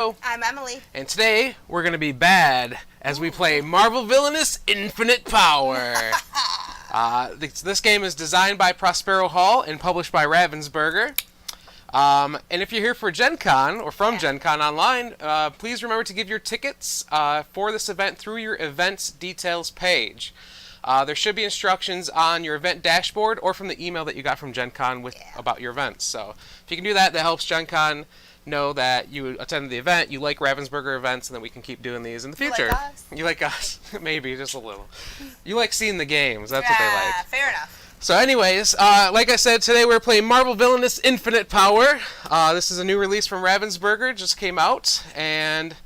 I'm Emily. And today we're going to be bad as we play Marvel Villainous Infinite Power. This game is designed by Prospero Hall and published by Ravensburger. And if you're here for Gen Con or from Gen Con Online, please remember to give your tickets for this event through your events details page. There should be instructions on your event dashboard or from the email that you got from Gen Con about your events. So if you can do that, that helps Gen Con know that you attended the event, you like Ravensburger events, and then we can keep doing these in the future. You like us? You like us. Maybe, just a little. You like seeing the games. That's what they like. Fair enough. So anyways, like I said, today we're playing Marvel Villainous Infinite Power. This is a new release from Ravensburger, just came out. And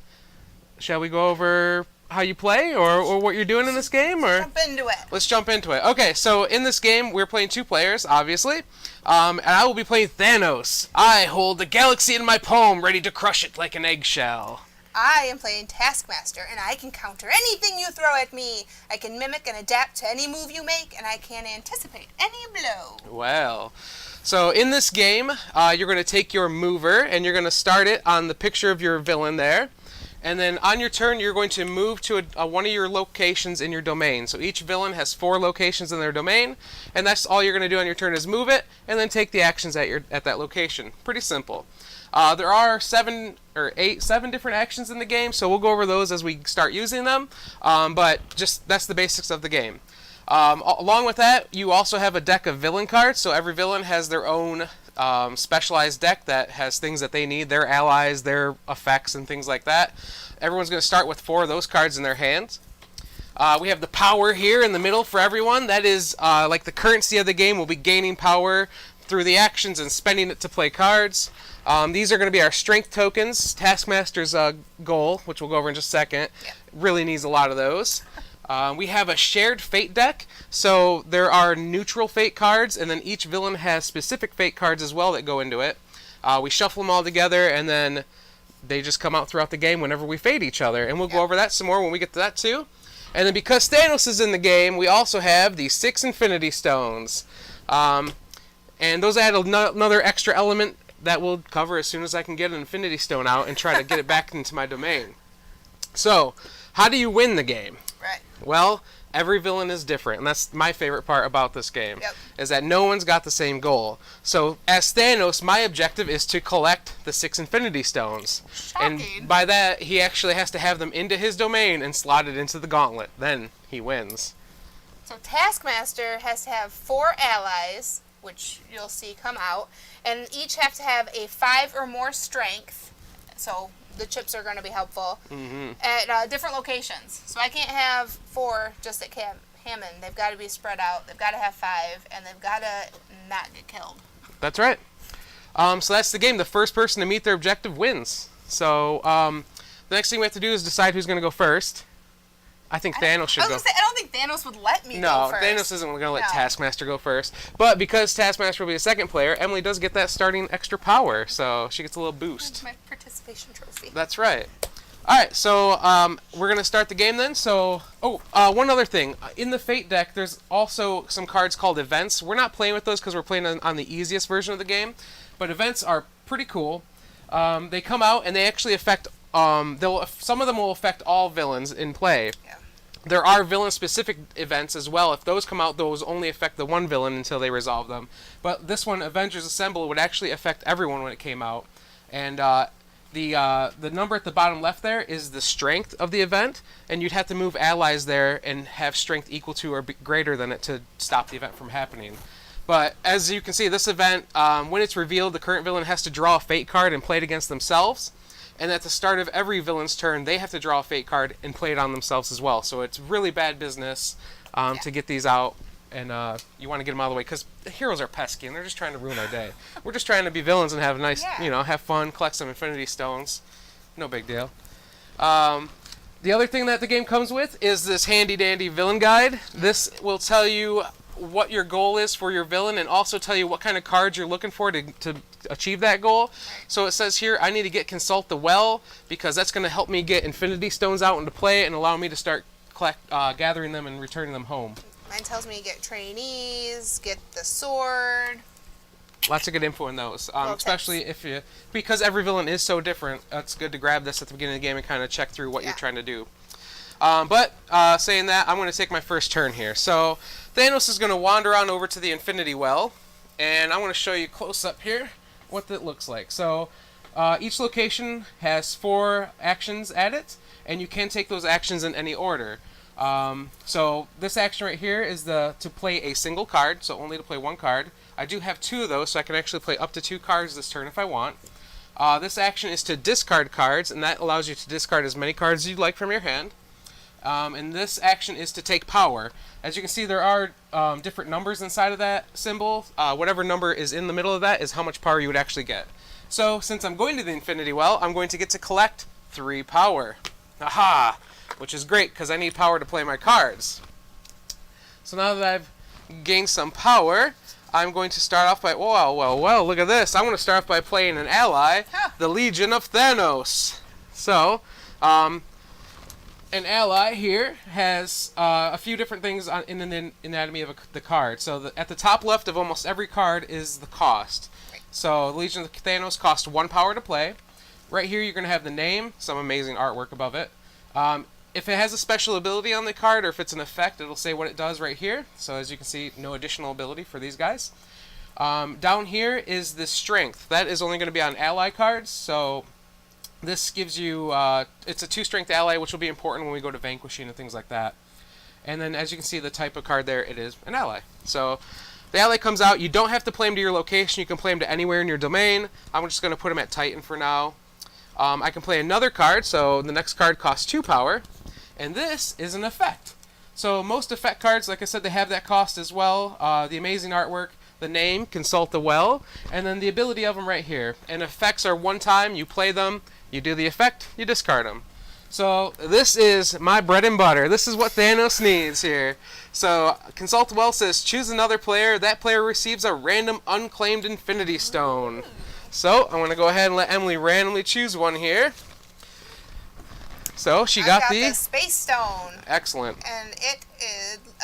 shall we go over how you play or what you're doing in this game? Or Jump into it. let's jump into it. Okay, so in this game, we're playing two players, obviously. And I will be playing Thanos. I hold the galaxy in my palm, ready to crush it like an eggshell. I am playing Taskmaster, and I can counter anything you throw at me. I can mimic and adapt to any move you make, and I can anticipate any blow. Well, so in this game, you're going to take your mover, and you're going to start it on the picture of your villain there. And then on your turn, you're going to move to one of your locations in your domain. So each villain has 4 locations in their domain, and that's all you're going to do on your turn is move it, and then take the actions at that location. Pretty simple. There are 7 different actions in the game, so we'll go over those as we start using them. But just that's the basics of the game. Along with that, you also have a deck of villain cards. So every villain has their own specialized deck that has things that they need, their allies, their effects, and things like that. Everyone's going to start with 4 of those cards in their hands. We have the power here in the middle for everyone. That is like the currency of the game. We'll be gaining power through the actions and spending it to play cards. These are going to be our strength tokens. Taskmaster's goal, which we'll go over in just a second, really needs a lot of those. We have a shared fate deck, so there are neutral fate cards, and then each villain has specific fate cards as well that go into it. We shuffle them all together, and then they just come out throughout the game whenever we fate each other, and we'll go over that some more when we get to that too. And then because Thanos is in the game, we also have the 6 Infinity Stones. And those add another extra element that we'll cover as soon as I can get an Infinity Stone out and try to get it back into my domain. So, how do you win the game? Right. Well, every villain is different, and that's my favorite part about this game, is that no one's got the same goal. So, as Thanos, my objective is to collect the 6 Infinity Stones. Shocking. And by that, he actually has to have them into his domain and slot it into the gauntlet. Then he wins. So Taskmaster has to have 4 allies, which you'll see come out, and each have to have a 5 or more strength. So the chips are going to be helpful at different locations. So I can't have 4 just at Hammond. They've got to be spread out. They've got to have 5, and they've got to not get killed. That's right. So that's the game. The first person to meet their objective wins. So the next thing we have to do is decide who's going to go first. I think Thanos should go. I don't think Thanos would let me go No, first. Thanos isn't going to let Taskmaster go first. But because Taskmaster will be a second player, Emily does get that starting extra power, so she gets a little boost. That's my participation trophy. That's right. All right, so we're going to start the game then. So, one other thing. In the Fate deck, there's also some cards called Events. We're not playing with those because we're playing on the easiest version of the game. But Events are pretty cool. They come out and they actually affect... some of them will affect all villains in play. Yeah. There are villain-specific events as well. If those come out, those only affect the one villain until they resolve them. But this one, Avengers Assemble, would actually affect everyone when it came out. And the number at the bottom left there is the strength of the event, and you'd have to move allies there and have strength equal to or greater than it to stop the event from happening. But as you can see, this event, when it's revealed, the current villain has to draw a fate card and play it against themselves. And at the start of every villain's turn, they have to draw a fate card and play it on themselves as well. So it's really bad business to get these out, and you want to get them out of the way because the heroes are pesky and they're just trying to ruin our day. We're just trying to be villains and have nice, have fun, collect some Infinity Stones. No big deal. The other thing that the game comes with is this handy-dandy villain guide. This will tell you what your goal is for your villain and also tell you what kind of cards you're looking for to achieve that goal. So it says here, I need to get Consult the Well because that's going to help me get Infinity Stones out into play and allow me to start gathering them and returning them home. Mine tells me to get trainees, get the sword. Lots of good info in those, Little especially because every villain is so different. It's good to grab this at the beginning of the game and kind of check through what you're trying to do. Saying that, I'm going to take my first turn here. So Thanos is going to wander on over to the Infinity Well, and I want to show you close up here what that looks like. So each location has 4 actions at it, and you can take those actions in any order. So this action right here is to play a single card, so only to play 1 card. I do have 2 of those, so I can actually play up to 2 cards this turn if I want. This action is to discard cards, and that allows you to discard as many cards as you'd like from your hand. And this action is to take power. As you can see, there are different numbers inside of that symbol. Whatever number is in the middle of that is how much power you would actually get. So since I'm going to the Infinity Well, I'm going to get to collect 3 power. Aha! Which is great, because I need power to play my cards. So now that I've gained some power, I'm going to start off by... Well, look at this. I'm going to start off by playing an ally, the Legion of Thanos. So, an ally here has a few different things in the anatomy of the card. So at the top left of almost every card is the cost. So Legion of Thanos costs 1 power to play. Right here you're going to have the name, some amazing artwork above it. If it has a special ability on the card, or if it's an effect, it'll say what it does right here. So as you can see, no additional ability for these guys. Down here is the strength. That is only going to be on ally cards, so this gives you, it's a 2-strength ally, which will be important when we go to vanquishing and things like that. And then as you can see, the type of card there, it is an ally. So the ally comes out. You don't have to play him to your location. You can play him to anywhere in your domain. I'm just going to put him at Titan for now. I can play another card, so the next card costs 2 power. And this is an effect. So most effect cards, like I said, they have that cost as well. The amazing artwork, the name, Consult the Well, and then the ability of them right here. And effects are one time, you play them, you do the effect, you discard them. So this is my bread and butter. This is what Thanos needs here. So Consult the Well says, choose another player. That player receives a random unclaimed Infinity Stone. So I'm going to go ahead and let Emily randomly choose one here. So she got the Space Stone. Excellent. And it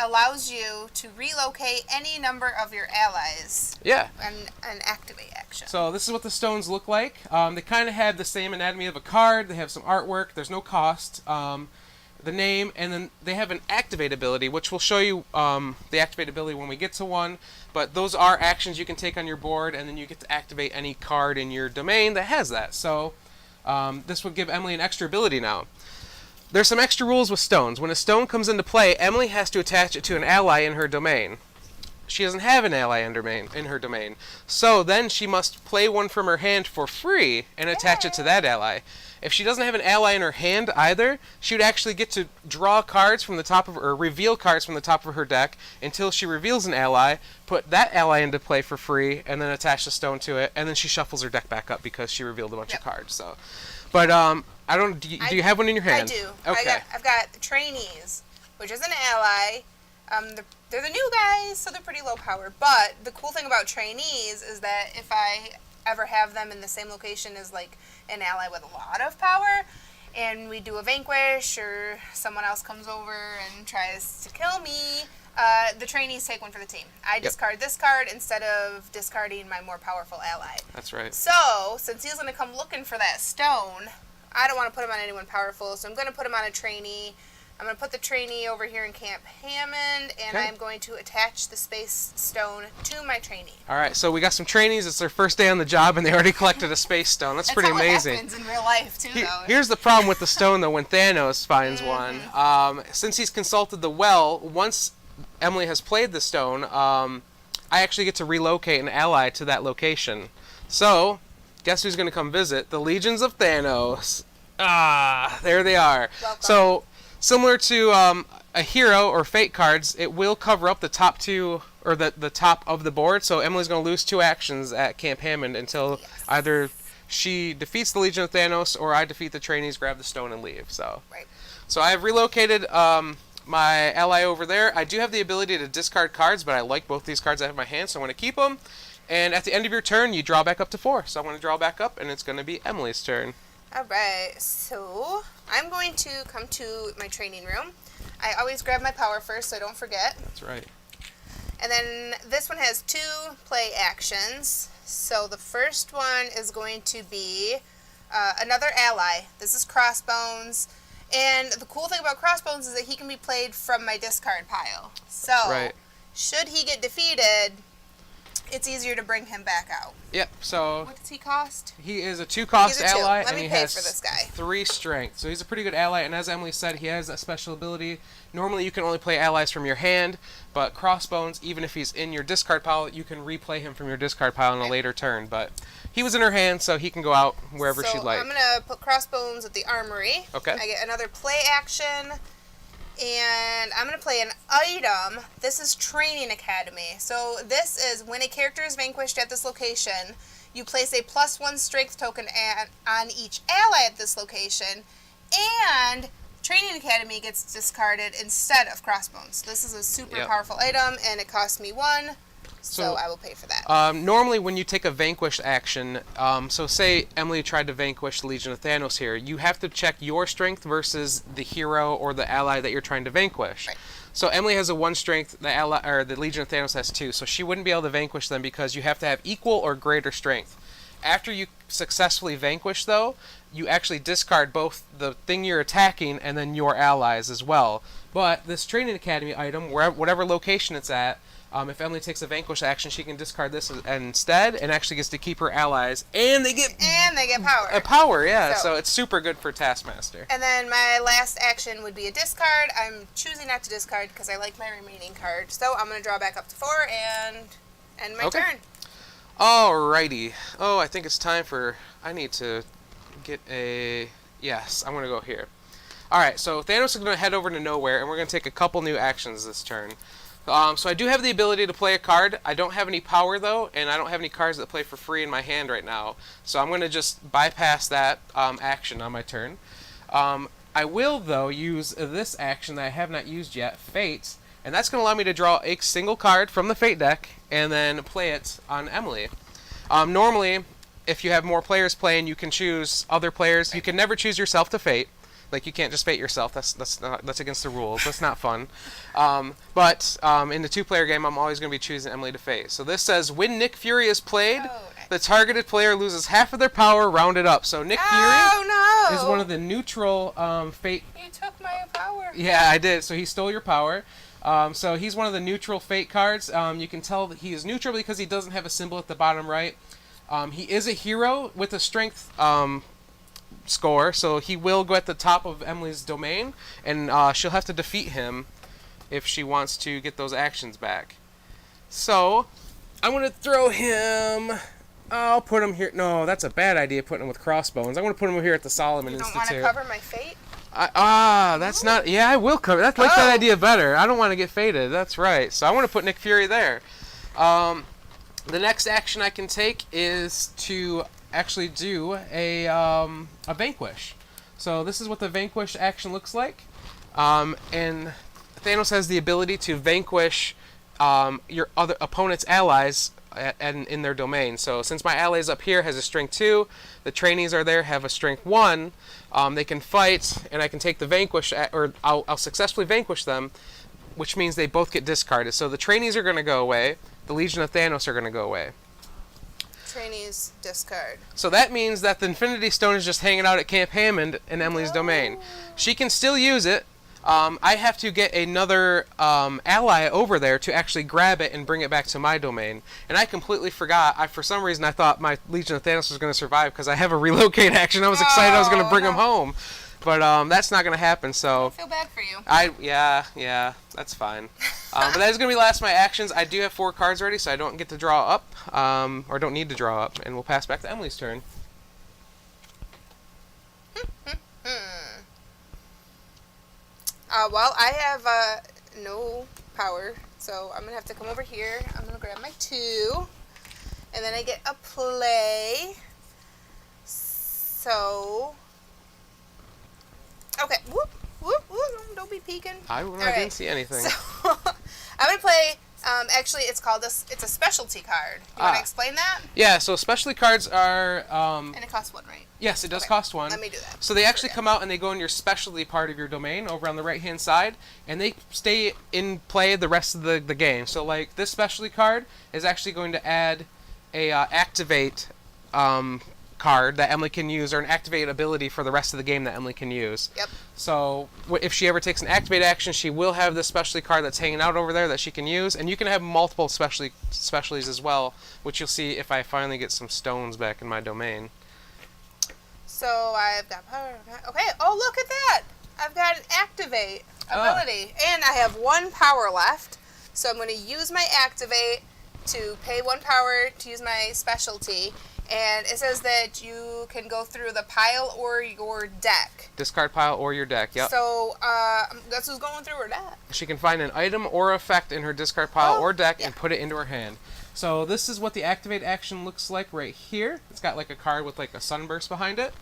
allows you to relocate any number of your allies. Yeah. And an activate action. So this is what the stones look like. They kind of have the same anatomy of a card. They have some artwork. There's no cost. The name, and then they have an activate ability, which will show you the activate ability when we get to one. But those are actions you can take on your board, and then you get to activate any card in your domain that has that. So this would give Emily an extra ability now. There's some extra rules with stones. When a stone comes into play, Emily has to attach it to an ally in her domain. She doesn't have an ally in her domain. So then she must play one from her hand for free and attach it to that ally. If she doesn't have an ally in her hand either, she would actually get to draw cards from the top of or reveal cards from the top of her deck until she reveals an ally, put that ally into play for free, and then attach the stone to it, and then she shuffles her deck back up because she revealed a bunch of cards. So, but I don't. Do you have one in your hand? I do. Okay. I've got the trainees, which is an ally. They're the new guys, so they're pretty low power. But the cool thing about trainees is that if I ever have them in the same location as like an ally with a lot of power, and we do a vanquish, or someone else comes over and tries to kill me, the trainees take one for the team. I discard this card instead of discarding my more powerful ally. That's right. So, since he's going to come looking for that stone, I don't want to put him on anyone powerful, so I'm going to put him on a trainee. I'm going to put the trainee over here in Camp Hammond, and I'm going to attach the Space Stone to my trainee. All right, so we got some trainees. It's their first day on the job, and they already collected a Space Stone. That's pretty amazing. That's how it happens in real life, too, though. Here's the problem with the stone, though, when Thanos finds one. Since he's consulted the well, once Emily has played the stone, I actually get to relocate an ally to that location. So, guess who's going to come visit? The Legions of Thanos. There they are. Welcome. So, similar to a hero or fate cards, it will cover up the top 2 or the top of the board. So Emily's going to lose 2 actions at Camp Hammond until either she defeats the Legion of Thanos or I defeat the trainees, grab the stone, and leave. So, so I have relocated my ally over there. I do have the ability to discard cards, but I like both these cards I have in my hand, so I'm going to keep them. And at the end of your turn, you draw back up to 4. So I'm going to draw back up, and it's going to be Emily's turn. Alright, so I'm going to come to my training room. I always grab my power first, so I don't forget. That's right. And then this one has 2 play actions. So the first one is going to be another ally. This is Crossbones. And the cool thing about Crossbones is that he can be played from my discard pile. So, Right. should he get defeated, it's easier to bring him back out. Yep. So What does he cost? he is a 2-cost He's a 2. ally, Let and me he pay has for this guy. 3 strength. So he's a pretty good ally. And as Emily said, he has a special ability. Normally, you can only play allies from your hand, but Crossbones, even if he's in your discard pile, you can replay him from your discard pile in a later turn. But he was in her hand, so he can go out wherever she'd like. I'm going to put Crossbones at the armory. Okay. I get another play action. And I'm going to play an item. This is Training Academy. So this is when a character is vanquished at this location, you place a +1 strength token on each ally at this location, and Training Academy gets discarded instead of Crossbones. This is a super powerful item, and it costs me 1, so I will pay for that. Normally, when you take a vanquish action, so say Emily tried to vanquish the Legion of Thanos here, you have to check your strength versus the hero or the ally that you're trying to vanquish. Right. So Emily has a 1 strength, the Legion of Thanos has 2, so she wouldn't be able to vanquish them because you have to have equal or greater strength. After you successfully vanquish, though, you actually discard both the thing you're attacking and then your allies as well. But this Training Academy item, whatever location it's at, if Emily takes a vanquish action, she can discard this instead, and actually gets to keep her allies, and they get power. Power, yeah. So it's super good for Taskmaster. And then my last action would be a discard. I'm choosing not to discard because I like my remaining card. So I'm going to draw back up to 4 and end my turn. Alrighty. Oh, I think it's time for. I need to get a. Yes, I'm going to go here. Alright, so Thanos is going to head over to nowhere, and we're going to take a couple new actions this turn. So I do have the ability to play a card. I don't have any power, though, and I don't have any cards that play for free in my hand right now. So I'm going to just bypass that action on my turn. I will, though, use this action that I have not used yet, Fate, and that's going to allow me to draw a single card from the Fate deck and then play it on Emily. Normally, if you have more players playing, you can choose other players. You can never choose yourself to Fate. Like, you can't just fate yourself. That's against the rules. That's not fun. But in the 2-player game, I'm always going to be choosing Emily to fate. So this says, when Nick Fury is played, the targeted player loses half of their power rounded up. So Nick Fury is one of the neutral fate. You took my power. Yeah, I did. So he stole your power. So he's one of the neutral fate cards. You can tell that he is neutral because he doesn't have a symbol at the bottom right. He is a hero with a strength score, so he will go at the top of Emily's domain, and she'll have to defeat him if she wants to get those actions back. So I'm going to throw him. I'll put him here. No, that's a bad idea, putting him with Crossbones. I'm going to put him here at the Solomon Institute. You don't want to cover my fate? That's not. Yeah, I will cover. That's like that idea better. I don't want to get fated. That's right. So I want to put Nick Fury there. The next action I can take is to actually do a vanquish. So this is what the vanquish action looks like. And Thanos has the ability to vanquish your other opponent's allies in their domain. So since my allies up here has a strength 2, the trainees are there have a strength 1. They can fight, and I can take the vanquish, or I'll successfully vanquish them, which means they both get discarded. So the trainees are going to go away. The Legion of Thanos are going to go away. Trainees discard. So that means that the Infinity Stone is just hanging out at Camp Hammond in Emily's domain. She can still use it. I have to get another ally over there to actually grab it and bring it back to my domain. And I completely forgot. For some reason, I thought my Legion of Thanos was going to survive because I have a relocate action. I was excited I was going to bring him home. But that's not going to happen, so... I feel bad for you. Yeah, that's fine. But that is going to be the last of my actions. I do have 4 cards ready, so I don't get to draw up, or don't need to draw up, and we'll pass back to Emily's turn. Well, I have no power, so I'm going to have to come over here. I'm going to grab my 2, and then I get a play. So... Okay, whoop, don't be peeking. I didn't see anything. So, I'm going to play Actually, it's called it's a specialty card. You want to explain that? Yeah, so specialty cards are... And it costs one, right? Yes, it does Okay, cost one. let me do that. So they actually come out and they go in your specialty part of your domain over on the right-hand side, and they stay in play the rest of the game. So, like, this specialty card is actually going to add a activate card that Emily can use, or an activate ability for the rest of the game that Emily can use. Yep. So if she ever takes an activate action, she will have this specialty card that's hanging out over there that she can use, and you can have multiple specialties as well, which you'll see if I finally get some stones back in my domain. So I've got power. Okay. Oh, look at that! I've got an activate ability, and I have 1 power left. So I'm going to use my activate to pay 1 power to use my specialty. And it says that you can go through the pile or your deck. Discard pile or your deck, yep. So, guess who's going through her deck? She can find an item or effect in her discard pile or deck yeah. and put it into her hand. So this is what the activate action looks like right here. It's got like a card with like a sunburst behind it.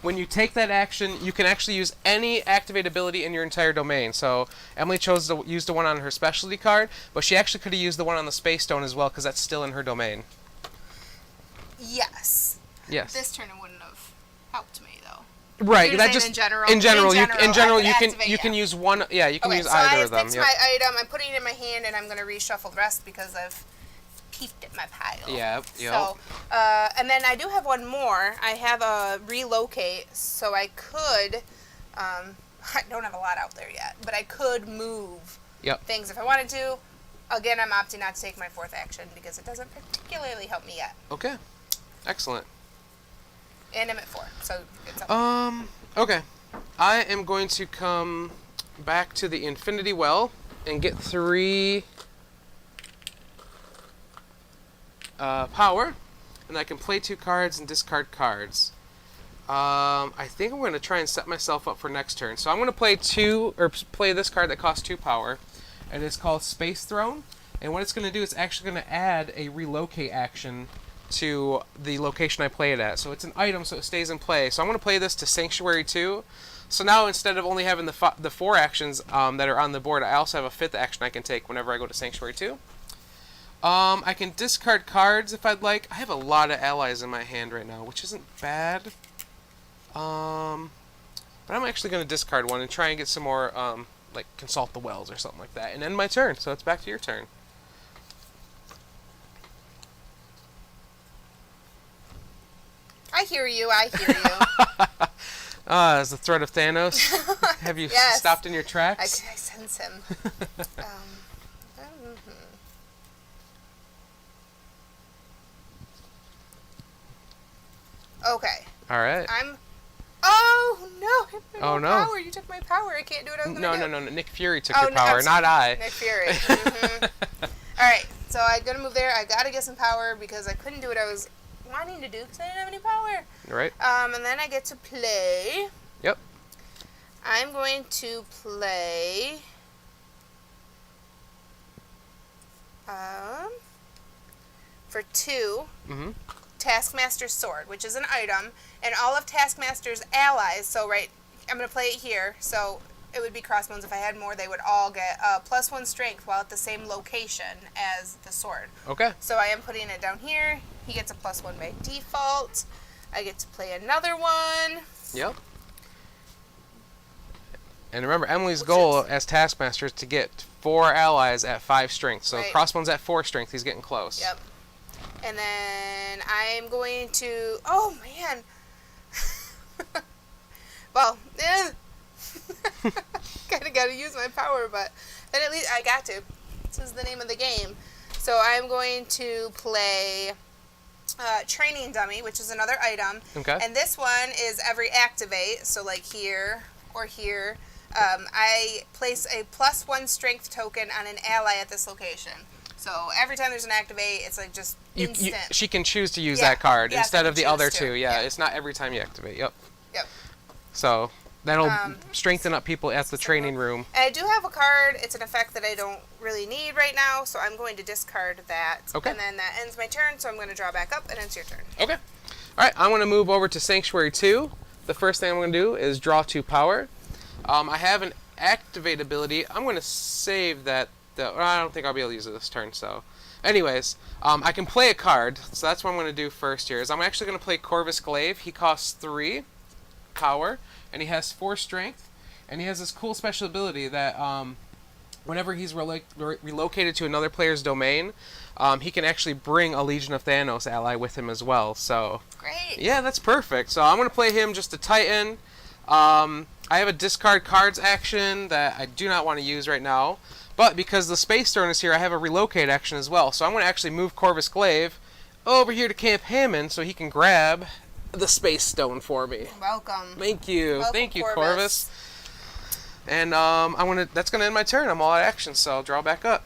When you take that action, you can actually use any activate ability in your entire domain. So Emily chose to use the one on her specialty card, but she actually could have used the one on the space stone as well because that's still in her domain. Yes. Yes. This turn it wouldn't have helped me though. Right. You're That saying just in general. in general I you activate, can use one. Yeah, you can okay, use so either I of them. fixed Yep. my item. I'm putting it in my hand, and I'm going to reshuffle the rest because I've peeked at my pile. Yep. So, and then I do have one more. I have a relocate, so I could. I don't have a lot out there yet, but I could move things if I wanted to. Again, I'm opting not to take my 4th action because it doesn't particularly help me yet. Okay. Excellent. And I'm at 4, so it's up. Okay. I am going to come back to the Infinity Well and get 3 power, and I can play 2 cards and discard cards. I think I'm going to try and set myself up for next turn. So I'm going to play this card that costs 2 power, and it's called Space Throne. And what it's going to do is actually going to add a relocate action to the location I play it at. So it's an item, so it stays in play. So I'm going to play this to Sanctuary 2. So now instead of only having the 4 actions that are on the board, I also have a 5th action I can take whenever I go to Sanctuary 2. I can discard cards if I'd like. I have a lot of allies in my hand right now, which isn't bad. But I'm actually going to discard one and try and get some more, like Consult the Wells or something like that, and end my turn. So it's back to your turn. I hear you. I hear you. As the threat of Thanos. Have you Yes. stopped in your I tracks? sense him. Okay. All right. Oh no! Oh, no. Power! You took my power. I can't do what I was No, gonna no, do. no, no. Nick Fury took Oh, your no, power, I'm not I. Nick Fury. Mhm. All right. So I'm gonna move there. I gotta get some power because I couldn't do what I was wanting to do because I didn't have any power. Right. And then I get to play. Yep. I'm going to play. For 2. Mm-hmm. Taskmaster's Sword, which is an item, and all of Taskmaster's allies, so I'm going to play it here, so it would be Crossbones. If I had more, they would all get +1 strength while at the same location as the sword. Okay. So I am putting it down here. He gets a +1 by default. I get to play another one. Yep. And remember, Emily's goal as Taskmaster is to get 4 allies at 5 strength. So Right. Crossbones at 4 strength, he's getting close. Yep. And then I'm going to... Oh, man. Well, kind of got to use my power, but then at least I got to. This is the name of the game. So I'm going to play Training Dummy, which is another item. Okay. And this one is every activate, so like here or here. I place a +1 strength token on an ally at this location. So every time there's an activate, it's like just instant. She can choose to use Yeah. that card Yes, instead I of can the other choose to. 2. Yeah, Yeah. it's not every time you activate. Yep. Yep. So that'll strengthen up people at the training room. And I do have a card. It's an effect that I don't really need right now, so I'm going to discard that. Okay. And then that ends my turn, so I'm going to draw back up, and it's your turn. Okay. All right, I'm going to move over to Sanctuary 2. The first thing I'm going to do is draw 2 power. I have an activate ability. I'm going to save that I don't think I'll be able to use it this turn, so... Anyways, I can play a card, so that's what I'm going to do first here, is I'm actually going to play Corvus Glaive. He costs 3 power, and he has 4 strength, and he has this cool special ability that whenever he's relocated to another player's domain, he can actually bring a Legion of Thanos ally with him as well, so... Great! Yeah, that's perfect. So I'm going to play him just a Titan. I have a discard cards action that I do not want to use right now. But because the Space Stone is here, I have a relocate action as well. So I'm going to actually move Corvus Glaive over here to Camp Hammond so he can grab the Space Stone for me. Welcome. Thank you. Welcome, Thank you, Corvus. And that's going to end my turn. I'm all out of action, so I'll draw back up.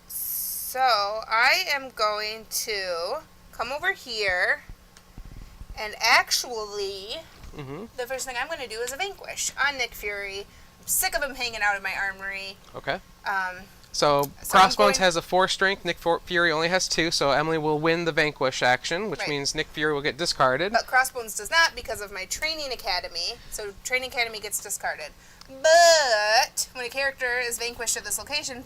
So I am going to come over here, and actually, the first thing I'm going to do is a Vanquish on Nick Fury. I'm sick of him hanging out in my armory. Okay. So Crossbones has a 4 strength. Nick Fury only has 2, so Emily will win the Vanquish action, which means Nick Fury will get discarded. But Crossbones does not because of my Training Academy. So Training Academy gets discarded. But when a character is vanquished at this location,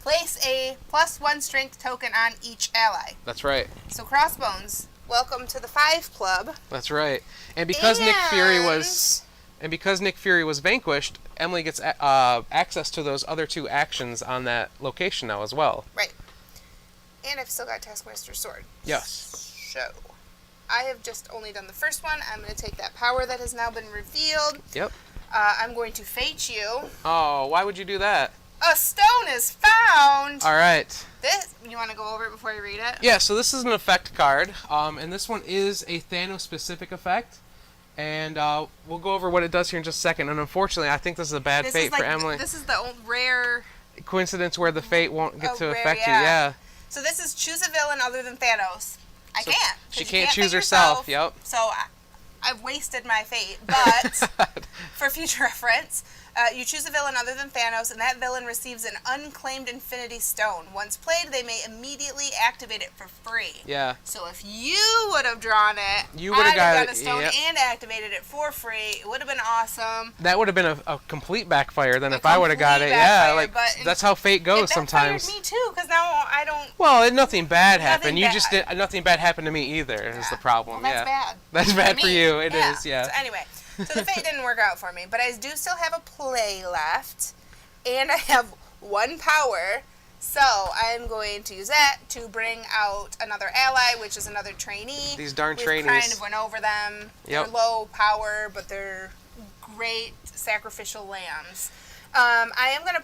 place a +1 strength token on each ally. That's right. So Crossbones, welcome to the 5 Club. That's right. And because Nick Fury was vanquished, Emily gets access to those other 2 actions on that location now as well. Right. And I've still got Taskmaster's Sword. Yes. So I have just only done the first one. I'm going to take that power that has now been revealed. Yep. I'm going to fate you. Oh, why would you do that? A stone is found. All right. This, you want to go over it before you read it? Yeah, so this is an effect card, and this one is a Thanos-specific effect, and we'll go over what it does here in just a second, and unfortunately, I think this is a bad fate for Emily. This is the rare... coincidence where the fate won't get to rare, affect you, yeah. So this is choose a villain other than Thanos. I So can't. she You can't pick choose herself, yep. So I've wasted my fate, but for future reference, you choose a villain other than Thanos, and that villain receives an unclaimed Infinity Stone. Once played, they may immediately activate it for free. Yeah. So if you would have drawn it, You would have I'd got have it, got a stone yep. and activated it for free. It would have been awesome. That would have been a complete backfire then A if I would have got it. complete Yeah, backfire, like but that's how fate goes It sometimes. backfired me too, because now I don't... Well, nothing bad happened. Nothing You just bad. did nothing bad happened to me either. Is the problem? Well, yeah. that's bad. That's bad for me. you. It is. Yeah. So anyway, so the fate didn't work out for me, but I do still have a play left, and I have 1 power. So I'm going to use that to bring out another ally, which is another trainee. These darn We've trainees. kind of went over them. Yep. They're low power, but they're great sacrificial lambs. I am gonna.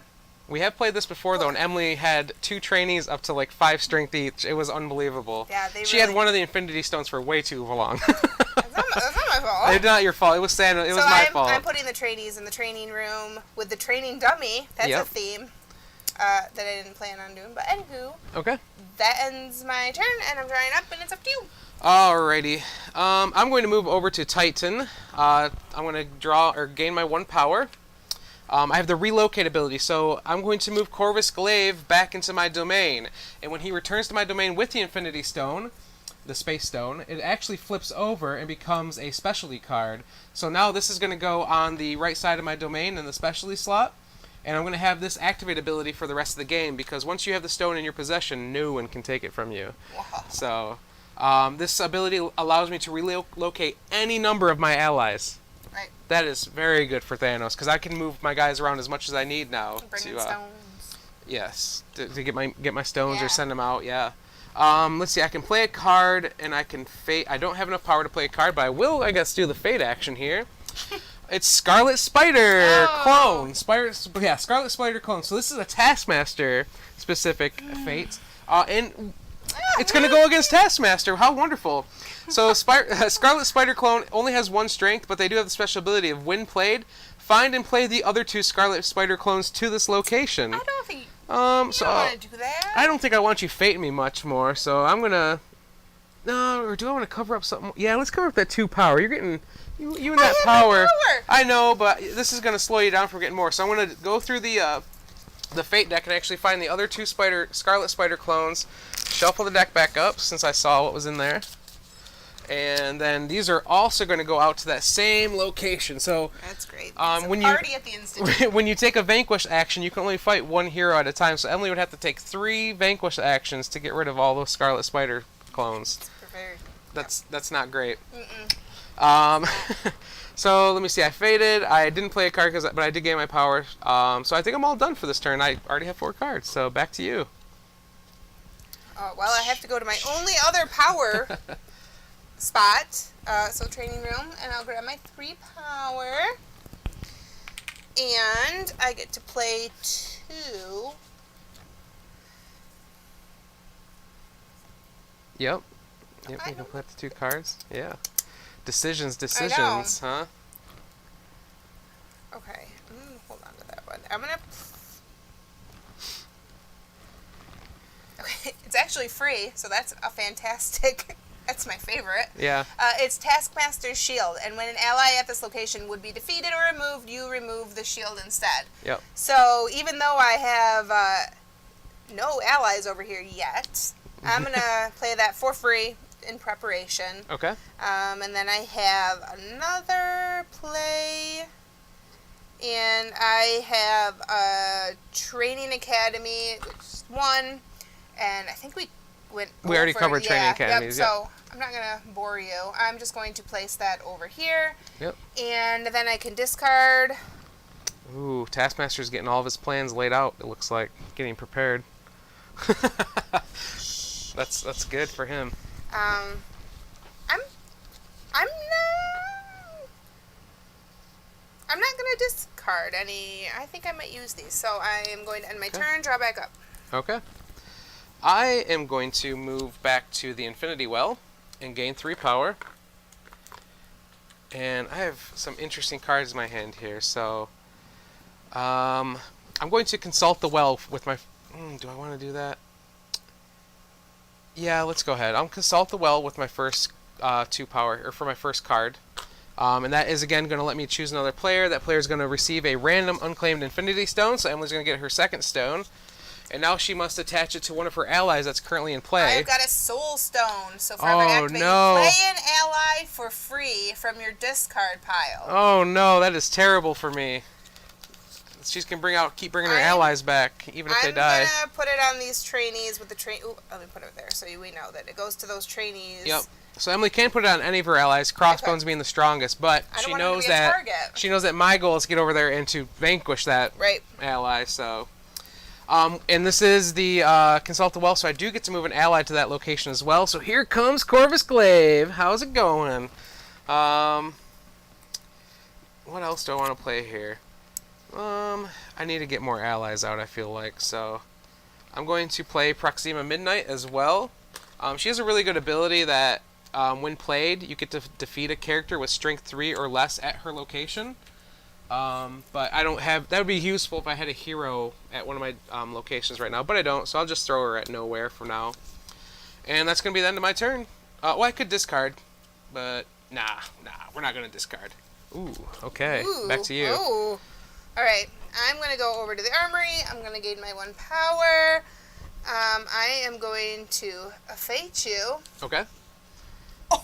We have played this before though, and Emily had 2 trainees up to like 5 strength each. It was unbelievable. Yeah, She had one of the Infinity Stones for way too long. That's not my fault. It's not your fault. It was Santa. It was my fault. I'm putting the trainees in the training room with the training dummy. That's Yep. a theme that I didn't plan on doing. But anywho, Okay. that ends my turn, and I'm drawing up, and it's up to you. Alrighty. I'm going to move over to Titan. I'm going to draw or gain my 1 power. I have the relocate ability, so I'm going to move Corvus Glaive back into my domain. And when he returns to my domain with the Infinity Stone, the Space Stone, it actually flips over and becomes a specialty card. So now this is going to go on the right side of my domain in the specialty slot. And I'm going to have this activate ability for the rest of the game, because once you have the stone in your possession, no one can take it from you. Wow. So this ability allows me to relocate any number of my allies. Right. That is very good for Thanos, because I can move my guys around as much as I need now. Bring in stones. Yes, to get my stones Yeah. or send them out. Yeah. Let's see. I can play a card, and I can fate. I don't have enough power to play a card, but I will, I guess, do the fate action here. It's Scarlet Spider clone. Scarlet Spider clone. So this is a Taskmaster specific fate, and it's going to go against Taskmaster. How wonderful! So Scarlet Spider clone only has 1 strength, but they do have the special ability of when played, find and play the other 2 Scarlet Spider clones to this location. I don't think So you want to do that. I don't think I want you fating me much more. So I'm gonna. No, or do I want to cover up something? Yeah, let's cover up that 2 power. You're getting you and that have power. power. I know, but this is gonna slow you down from getting more. So I'm gonna go through the fate deck and actually find the other 2 Scarlet Spider clones. Shuffle the deck back up since I saw what was in there. And then these are also going to go out to that same location. So That's great. Um, It's a when party at the Institute. when you take a vanquish action, you can only fight one hero at a time. So Emily would have to take 3 vanquish actions to get rid of all those Scarlet Spider clones. Very- That's not great. Um, so let me see. I faded. I didn't play a card, but I did gain my power. So I think I'm all done for this turn. I already have 4 cards. So back to you. Oh, well, I have to go to my only other power spot. So training room, and I'll grab my 3 power. And I get to play 2. Yep. Yep. You can play up to 2 cards. Yeah. Decisions, huh? Okay. Hold on to that one. I'm gonna. Okay, it's actually free, so that's a fantastic. That's my favorite. Yeah. It's Taskmaster's Shield, and when an ally at this location would be defeated or removed, you remove the shield instead. Yep. So even though I have no allies over here yet, I'm gonna play that for free in preparation. Okay. And then I have another play, and I have a training academy, which is 1, and I think we went. We already over- covered training yeah, academies. Yep, so I'm not gonna bore you. I'm just going to place that over here. Yep. And then I can discard. Ooh, Taskmaster's getting all of his plans laid out. It looks like getting prepared. That's good for him. I'm not gonna discard any. I think I might use these. So I am going to end my turn, draw back up. Okay. I am going to move back to the Infinity Well and gain 3 power. And I have some interesting cards in my hand here, so I'm going to consult the well with my. Do I want to do that? Yeah, let's go ahead. I'll consult the well with my first 2 power, or for my first card. And that is again going to let me choose another player. That player is going to receive a random unclaimed Infinity Stone, so Emily's going to get her second stone. And now she must attach it to one of her allies that's currently in play. I've got a Soul Stone, so forever Oh, activated. no. Play an ally for free from your discard pile. Oh no, that is terrible for me. She's can keep bringing her allies back, even if they die. I'm gonna put it on these trainees with the train. Ooh, let me put it there so we know that it goes to those trainees. Yep. So Emily can put it on any of her allies, Crossbones being the strongest, but I don't she want him to knows be a that target. she knows that my goal is to get over there and to vanquish that Right. ally. So, and this is the Consult the Well, so I do get to move an ally to that location as well. So here comes Corvus Glaive. How's it going? What else do I want to play here? I need to get more allies out, I feel like, so I'm going to play Proxima Midnight as well. She has a really good ability that when played, you get to defeat a character with strength 3 or less at her location. But I don't have... That would be useful if I had a hero at one of my locations right now, but I don't, so I'll just throw her at nowhere for now. And that's going to be the end of my turn. Well, I could discard, but nah, we're not going to discard. Ooh, okay. Ooh, Back to you. Ooh. All right. I'm going to go over to the armory. I'm going to gain my 1 power. I am going to fate you. Okay. Oh,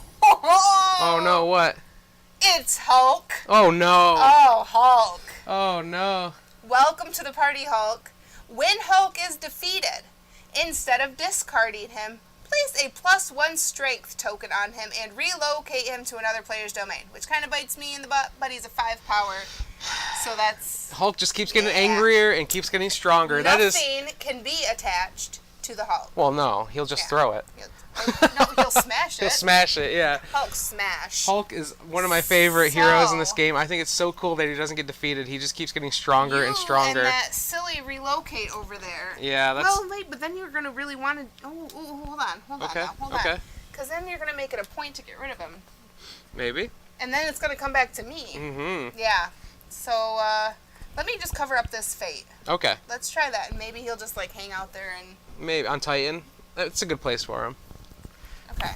Oh no, what? It's Hulk. Oh no. Oh, Hulk. Oh no. Welcome to the party, Hulk. When Hulk is defeated, instead of discarding him, place a +1 strength token on him and relocate him to another player's domain, which kind of bites me in the butt, but he's a 5 power. So that's... Hulk just keeps getting angrier and keeps getting stronger. Nothing can be attached to the Hulk. Well, no, he'll just throw it. He'll smash it. He'll smash it, yeah. Hulk smash. Hulk is one of my favorite heroes in this game. I think it's so cool that he doesn't get defeated. He just keeps getting stronger and stronger. And that silly relocate over there. Yeah, that's... Well, wait, but then you're going to really want to... Oh, hold on Okay, now, hold okay. on. Because then you're going to make it a point to get rid of him. Maybe. And then it's going to come back to me. Mm-hmm. Yeah. So, let me just cover up this fate. Okay. Let's try that, and maybe he'll just, like, hang out there and... Maybe on Titan. It's a good place for him. Okay.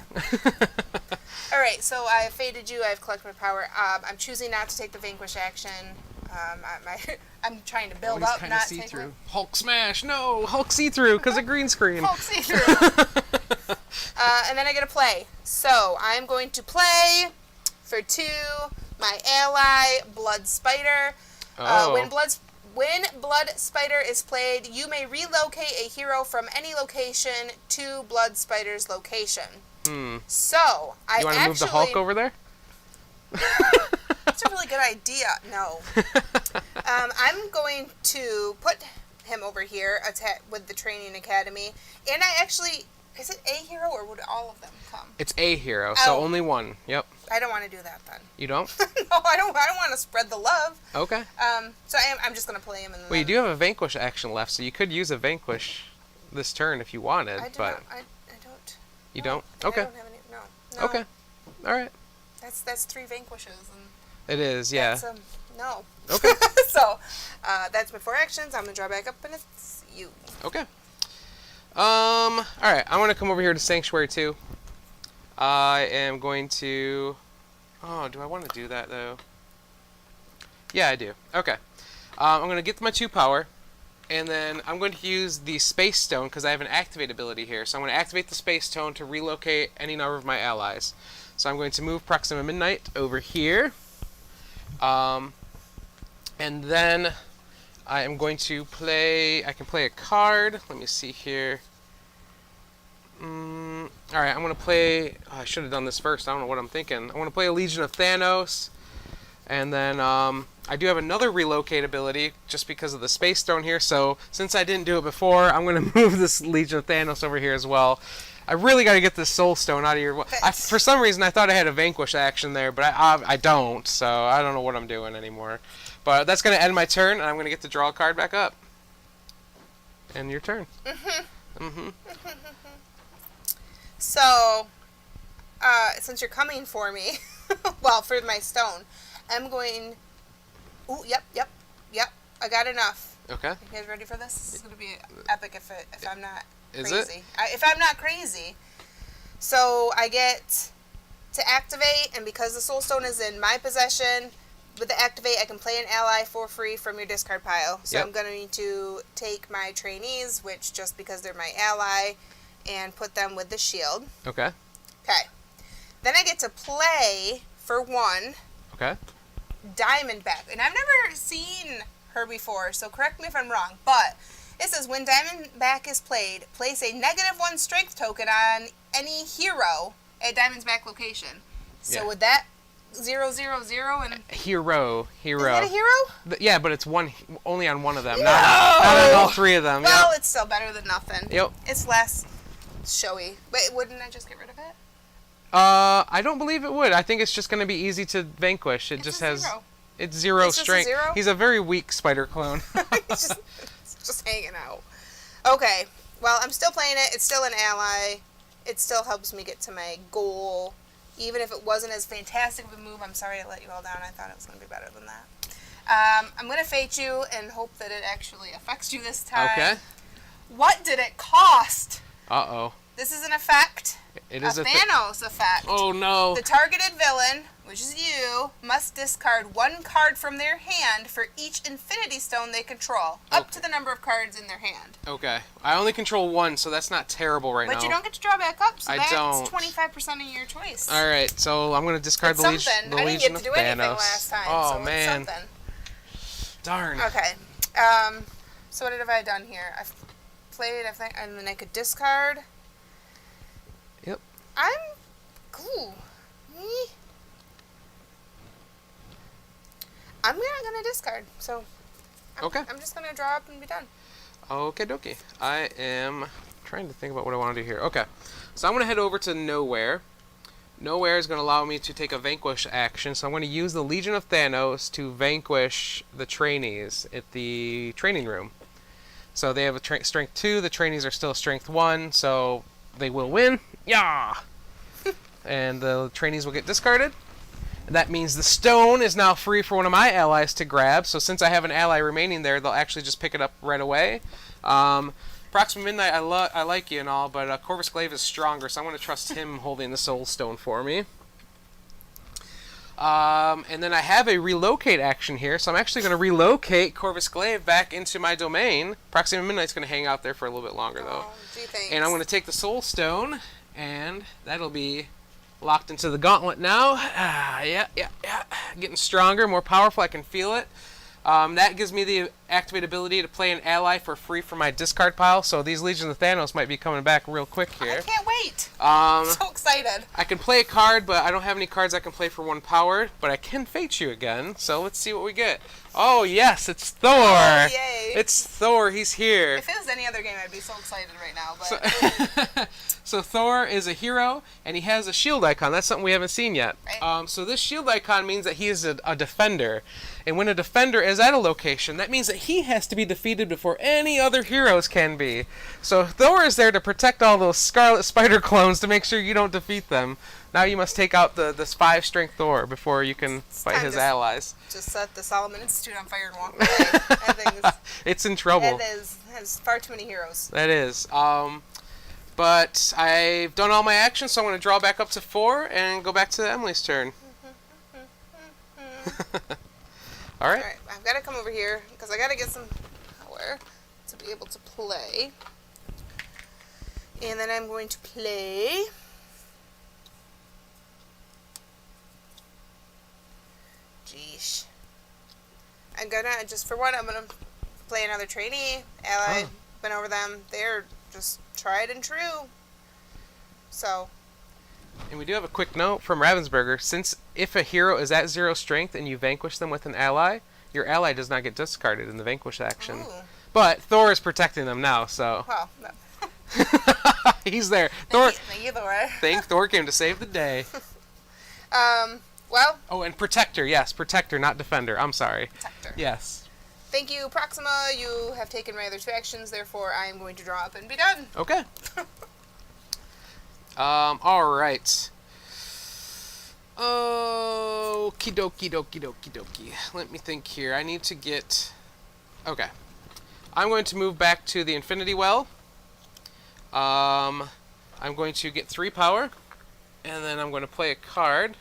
All right, so I've faded you. I've collected my power. I'm choosing not to take the vanquish action. I'm trying to build up, not take it. Hulk smash! No! Hulk see-through because of green screen. Hulk see-through. And then I get to play. So I'm going to play for 2 my ally, Blood Spider. When Blood Spider is played, you may relocate a hero from any location to Blood Spider's location. So, You want to move the Hulk over there? That's a really good idea. No. I'm going to put him over here with the Training Academy. And I actually... Is it a hero, or would all of them come? It's a hero, so only one. Yep. I don't want to do that then. You don't? No, I don't want to spread the love. Okay. So I'm just going to play him. Well, you do have a Vanquish action left, so you could use a Vanquish this turn if you wanted. I but I don't. You no, don't? Okay. I don't have any. No. Okay. All right. That's 3 Vanquishes. And it is, yeah. That's, no. Okay. So, that's my 4 actions. I'm going to draw back up, and it's you. Okay. Alright, I want to come over here to Sanctuary too. I am going to... Oh, do I want to do that, though? Yeah, I do. Okay. I'm going to get my 2 power, and then I'm going to use the Space Stone, because I have an activate ability here. So I'm going to activate the Space Stone to relocate any number of my allies. So I'm going to move Proxima Midnight over here. And then... I am going to play... I can play a card. Let me see here. Alright, I'm going to play... Oh, I should have done this first. I don't know what I'm thinking. I want to play a Legion of Thanos. And then I do have another relocate ability just because of the Space Stone here. So since I didn't do it before, I'm going to move this Legion of Thanos over here as well. I really got to get this Soul Stone out of here. For some reason, I thought I had a Vanquish action there, but I don't. So I don't know what I'm doing anymore. But that's going to end my turn, and I'm going to get to draw a card back up. And your turn. So, since you're coming for me, well, for my stone, I'm going... Ooh, yep. I got enough. Okay. You guys ready for this? This is going to be epic if I'm not crazy. Is it? If I'm not crazy. So, I get to activate, and because the Soul Stone is in my possession... With the activate, I can play an ally for free from your discard pile. So I'm going to take my trainees, which just because they're my ally, and put them with the shield. Okay. Okay. Then I get to play for 1. Okay. Diamondback. And I've never seen her before, so correct me if I'm wrong. But it says when Diamondback is played, place a -1 strength token on any hero at Diamondback location. So would that 0, 0, 0 and hero. Is that a hero? Yeah, but it's only on one of them, not on all 3 of them. Well, it's still better than nothing. Yep. It's less showy. Wait, wouldn't I just get rid of it? I don't believe it would. I think it's just going to be easy to vanquish. It's 0 strength. Just a 0? He's a very weak spider clone. It's just hanging out. Okay. Well, I'm still playing it. It's still an ally. It still helps me get to my goal. Even if it wasn't as fantastic of a move, I'm sorry to let you all down. I thought it was going to be better than that. I'm going to fate you and hope that it actually affects you this time. Okay. What did it cost? Uh-oh. This is an effect. It is a Thanos effect. Oh, no. The targeted villain, which is you, must discard 1 card from their hand for each Infinity Stone they control, up to the number of cards in their hand. Okay. I only control 1, so that's not terrible right now. But you don't get to draw back up, so I that's don't. 25% of your choice. All right, so I'm going to discard the Legion of Thanos. I didn't get to do anything last time, oh, so man. It's something. Darn. Okay. So what have I done here? I've played, and then I could discard. Yep. Cool. I'm not going to discard, so I'm just going to draw up and be done. Okay, dokie. I am trying to think about what I want to do here. Okay, so I'm going to head over to Nowhere. Nowhere is going to allow me to take a Vanquish action, so I'm going to use the Legion of Thanos to vanquish the trainees at the training room. So they have a strength 2, the trainees are still strength 1, so they will win. Yeah! And the trainees will get discarded. And that means the stone is now free for one of my allies to grab, so since I have an ally remaining there, they'll actually just pick it up right away. Proxima Midnight, I like you and all, but Corvus Glaive is stronger, so I'm going to trust him holding the Soul Stone for me. And then I have a relocate action here, so I'm actually going to relocate Corvus Glaive back into my domain. Proxima Midnight's going to hang out there for a little bit longer, though. Gee, thanks. And I'm going to take the Soul Stone, And that'll be locked into the gauntlet now. Yeah. Getting stronger, more powerful. I can feel it. That gives me the activate ability to play an ally for free from my discard pile. So these Legion of Thanos might be coming back real quick here. I can't wait. So excited. I can play a card, but I don't have any cards I can play for 1 power. But I can fate you again. So let's see what we get. Oh yes, it's Thor. Oh, yay. It's Thor. He's here. If it was any other game, I'd be so excited right now. But So Thor is a hero, and he has a shield icon. That's something we haven't seen yet. Right. So this shield icon means that he is a defender. And when a defender is at a location, that means that he has to be defeated before any other heroes can be. So Thor is there to protect all those Scarlet Spider clones to make sure you don't defeat them. Now you must take out this 5-strength Thor before you can fight his allies. Just set the Solomon Institute on fire and walk away. I think It's in trouble. it has far too many heroes. That is. But I've done all my actions, so I'm going to draw back up to 4 and go back to Emily's turn. All right. Alright, I've got to come over here because I got to get some power to be able to play. And then I'm going to play. Jeesh. I'm gonna, just for one, I'm gonna play another trainee. Ally, been over them. They're just tried and true. So. And we do have a quick note from Ravensburger. Since if a hero is at 0 strength and you vanquish them with an ally, your ally does not get discarded in the vanquish action. Ooh. But Thor is protecting them now, so. Well, no. He's there. Thor. Thank you, Thor. Thor came to save the day. Well. Oh, and protector. Yes, protector, not defender. I'm sorry. Protector. Yes. Thank you, Proxima. You have taken my other 2 actions, therefore I am going to draw up and be done. Okay. All right. Okie dokie. Let me think here. I need to get... Okay. I'm going to move back to the Infinity Well. I'm going to get 3 power. And then I'm going to play a card.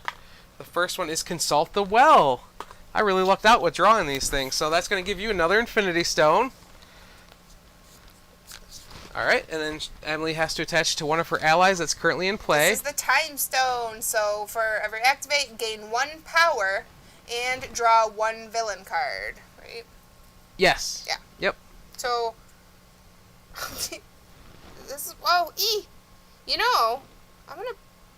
The first one is Consult the Well. I really lucked out with drawing these things. So that's going to give you another Infinity Stone. Alright, and then Emily has to attach to one of her allies that's currently in play. This is the Time Stone, so for every activate, gain 1 power and draw 1 villain card, right? Yes. Yeah. Yep. So, this is, you know, I'm going to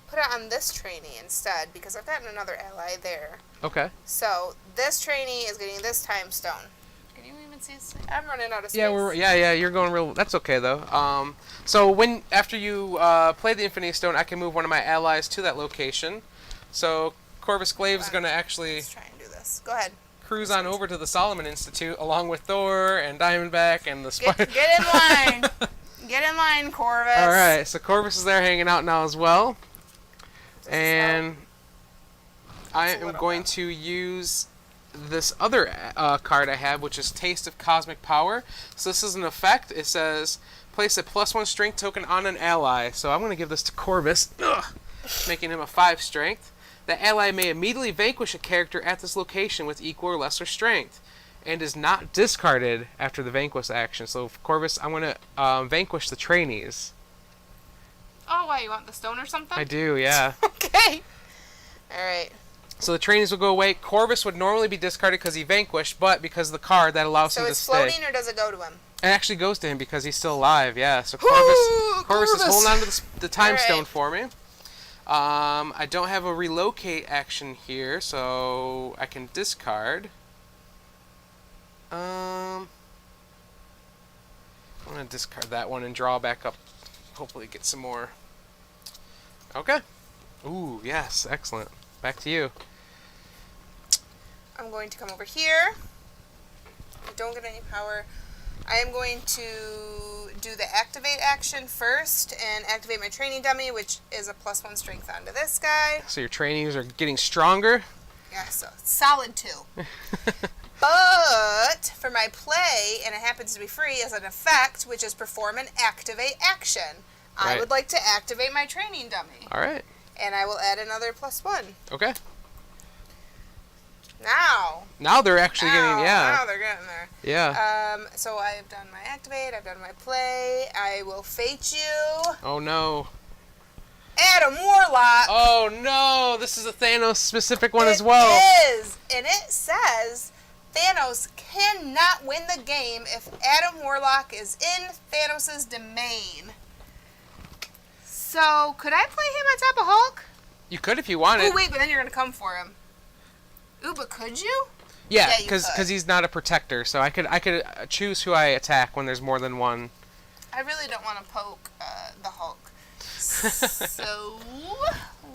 put it on this trainee instead because I've gotten another ally there. Okay. So, this trainee is getting this Time Stone. Can you even see this? I'm running out of space. Yeah, you're going real. That's okay though. So after you play the Infinity Stone, I can move one of my allies to that location. So Corvus Glaive is going to actually Let's try and do this. Go ahead. cruise on over to the Solomon Institute along with Thor and Diamondback and the Spider. Get in line. Get in line, Corvus. All right, so Corvus is there hanging out now as well, and I am going to use this other card I have, which is Taste of Cosmic Power. So this is an effect. It says place a +1 strength token on an ally. So I'm going to give this to Corvus, making him a 5 strength. The ally may immediately vanquish a character at this location with equal or lesser strength, and is not discarded after the vanquish action. So Corvus, I'm going to vanquish the trainees. Oh, why? You want the stone or something? I do, yeah. Okay. All right. So the trainees will go away. Corvus would normally be discarded because he vanquished, but because of the card, that allows him to stay. So it's floating or does it go to him? It actually goes to him because he's still alive, yeah. So Woo, Corvus is holding on to the time All right. stone for me. I don't have a relocate action here, so I can discard. I'm going to discard that one and draw back up. Hopefully get some more. Okay. Ooh, yes, excellent. Back to you. I'm going to come over here. I don't get any power. I am going to do the activate action first and activate my training dummy, which is a +1 strength onto this guy. So your trainees are getting stronger. Yeah, so solid 2. But for my play, and it happens to be free as an effect, which is perform an activate action, I Right. would like to activate my training dummy. All right. And I will add another +1. Okay. Now they're actually getting, yeah. Now they're getting there. Yeah. So I've done my activate, I've done my play. I will fate you. Oh no. Adam Warlock. Oh no, this is a Thanos specific one as well. It is, and it says Thanos cannot win the game if Adam Warlock is in Thanos' domain. So, could I play him on top of Hulk? You could if you wanted. Oh, wait, but then you're going to come for him. Ooh, but could you? Yeah, Yeah, you because could. he's not a protector, so I could choose who I attack when there's more than one. I really don't want to poke the Hulk. So,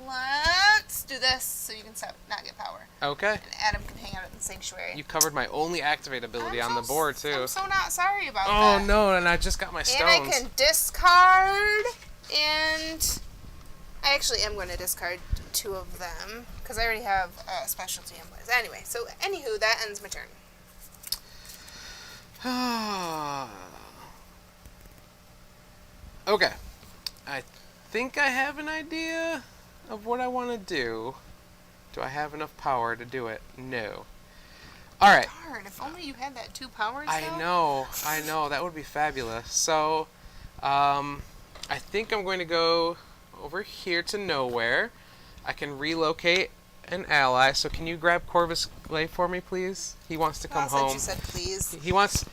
let's do this so you can not get power. Okay. And Adam can hang out in the sanctuary. You covered my only activate ability on the board, too. I'm so not sorry about Oh that. no, and I just got my stones. And I can discard, and I actually am going to discard 2 of them, because I already have a specialty in place. Anyway, so anywho, that ends my turn. Okay. I think I have an idea of what I want to do. Do I have enough power to do it? No. Alright. Darn, if only you had that 2 powers, though. I know. That would be fabulous. So, I think I'm going to go over here to nowhere. I can relocate an ally. So can you grab Corvus Glaive for me, please? He wants to come home. You said please. He wants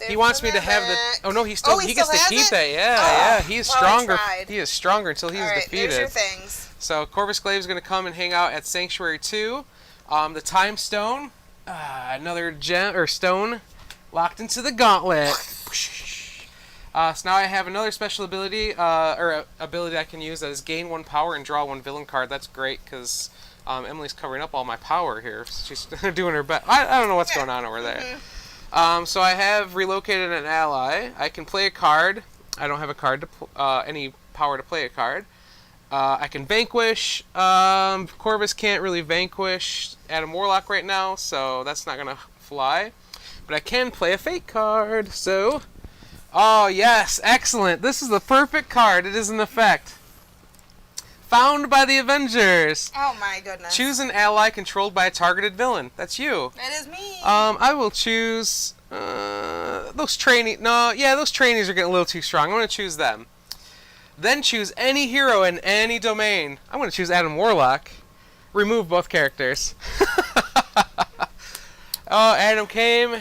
me to have the. Oh no, he gets to keep has that. it? Yeah. He's stronger. I tried. He is stronger until he's Alright, defeated. there's your things. So Corvus Glaive is going to come and hang out at Sanctuary 2. The Time Stone, another gem or stone, locked into the gauntlet. So now I have another special ability, ability I can use that is gain 1 power and draw 1 villain card. That's great because Emily's covering up all my power here. She's doing her best. I don't know what's going on over there. So I have relocated an ally. I can play a card. I don't have a card to any power to play a card. I can vanquish. Corvus can't really vanquish Adam Warlock right now, so that's not gonna fly. But I can play a fate card. So, oh yes, excellent. This is the perfect card. It is an effect. Found by the Avengers. Oh my goodness. Choose an ally controlled by a targeted villain. That's you. That is me. I will choose those trainees. No, yeah, those trainees are getting a little too strong. I'm gonna choose them. Then choose any hero in any domain. I'm going to choose Adam Warlock. Remove both characters. Oh, Adam came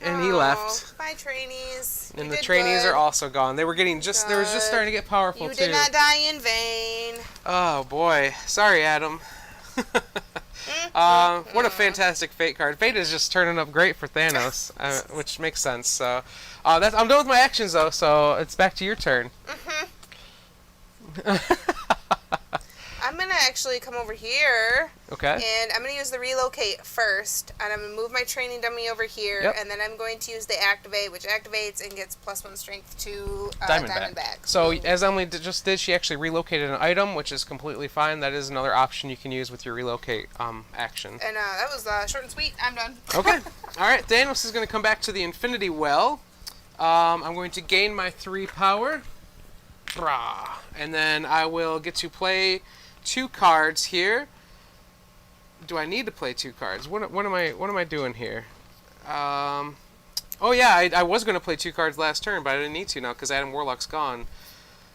and he left. My trainees. And the trainees are also gone. They were getting they were just starting to get powerful You too. did not die in vain. Oh boy. Sorry, Adam. What a fantastic Fate card. Fate is just turning up great for Thanos, which makes sense. So, I'm done with my actions though, so it's back to your turn. I'm going to actually come over here. Okay. And I'm going to use the relocate first. And I'm going to move my training dummy over here. Yep. And then I'm going to use the activate, which activates and gets +1 strength to Diamondback. So as Emily just did, she actually relocated an item, which is completely fine. That is another option you can use with your relocate action. And that was short and sweet. I'm done. Okay. All right. Thanos is going to come back to the Infinity Well. I'm going to gain my 3 power. And then I will get to play 2 cards here. Do I need to play 2 cards? What am I doing here? Oh yeah, I was going to play 2 cards last turn, but I didn't need to now because Adam Warlock's gone.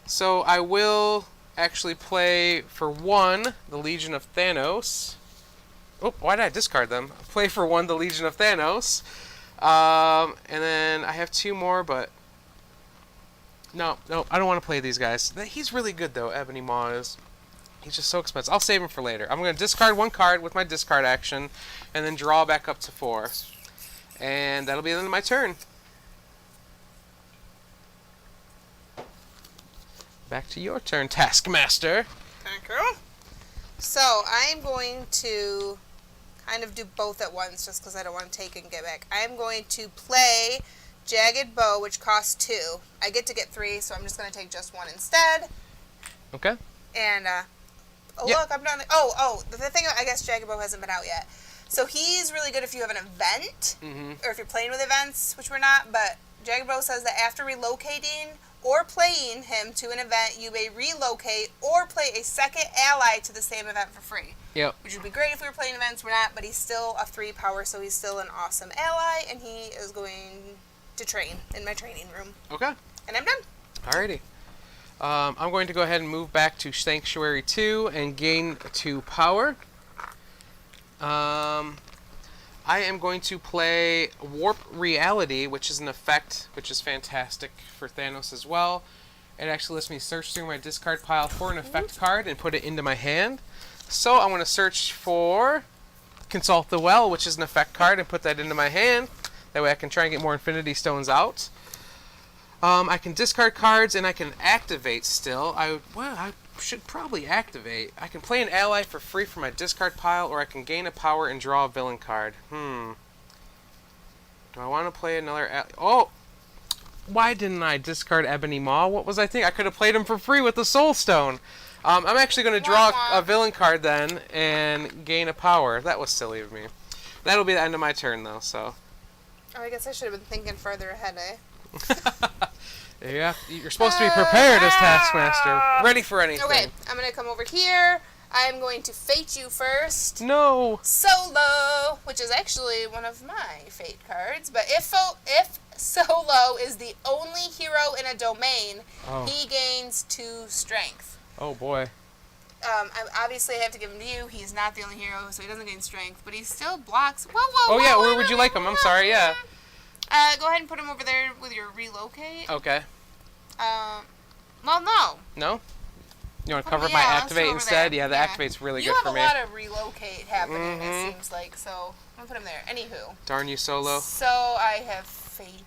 So I will actually play for 1 the Legion of Thanos. Oh, why did I discard them? Play for 1 the Legion of Thanos. And then I have 2 more, but no, I don't want to play these guys. He's really good though, Ebony Maw is. He's just so expensive. I'll save him for later. I'm going to discard 1 card with my discard action, and then draw back up to 4. And that'll be the end of my turn. Back to your turn, Taskmaster. Thank you. So I'm going to kind of do both at once just because I don't want to take and get back. I'm going to play Jagged Bow, which costs 2. I get to get 3, so I'm just going to take just 1 instead. Okay. And, Yep. Look, I'm done. The thing, I guess Jagged Bow hasn't been out yet. So he's really good if you have an event, or if you're playing with events, which we're not, but Jagged Bow says that after relocating or playing him to an event, you may relocate or play a second ally to the same event for free. Yep. Which would be great if we were playing events, we're not, but he's still a 3 power, so he's still an awesome ally, and he is going to train in my training room. Okay. And I'm done. Alrighty. I'm going to go ahead and move back to Sanctuary 2 and gain 2 power. I am going to play Warp Reality, which is an effect, which is fantastic for Thanos as well. It actually lets me search through my discard pile for an effect card and put it into my hand. So I want to search for Consult the Well, which is an effect card, and put that into my hand. That way I can try and get more Infinity Stones out. I can discard cards and I can activate still. I should probably activate. I can play an ally for free from my discard pile, or I can gain a power and draw a villain card. Do I want to play another... Oh! Why didn't I discard Ebony Maw? What was I thinking? I could have played him for free with the Soul Stone. I'm actually going to draw a villain card then and gain a power. That was silly of me. That'll be the end of my turn though, so... Oh, I guess I should have been thinking further ahead, eh? Yeah, you're supposed to be prepared as Taskmaster. Ready for anything. Okay, I'm going to come over here. I'm going to Fate you first. No! Solo, which is actually one of my Fate cards. But if Solo is the only hero in a domain, he gains 2 strength. Oh boy. Obviously I have to give him to you. He's not the only hero, so he doesn't gain strength. But he still blocks. Whoa, Oh yeah, where would you like him? I'm sorry, yeah. Go ahead and put him over there with your relocate. Okay. Well, no. No? You want to cover my activate instead? Yeah, the activate's really good for me. You have a lot of relocate happening, it seems like, so I'm going to put him there. Anywho. Darn you, Solo. So I have fated.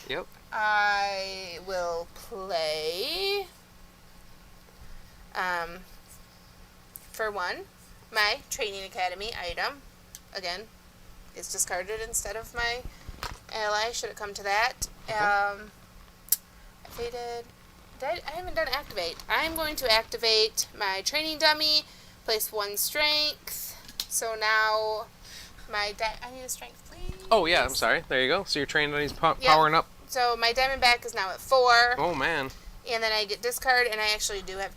Yep. I will play, for one, my Training Academy item. Again, it's discarded instead of my ally, should it come to that. I fated... I haven't done activate. I'm going to activate my training dummy, place 1 strength. So now I need a strength, please. Oh yeah, I'm sorry. There you go. So your training dummy's powering up. So my Diamondback is now at 4. Oh man. And then I get discard, and I actually do have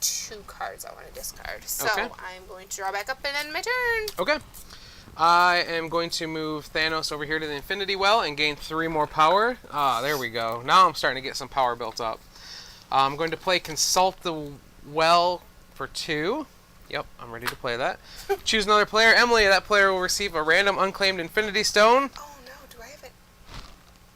2 cards I want to discard. So I'm going to draw back up and end my turn. Okay. I am going to move Thanos over here to the Infinity Well and gain 3 more power. There we go. Now I'm starting to get some power built up. I'm going to play Consult the Well for 2. Yep, I'm ready to play that. Choose another player. Emily, that player will receive a random unclaimed Infinity Stone. Oh no, do I have it?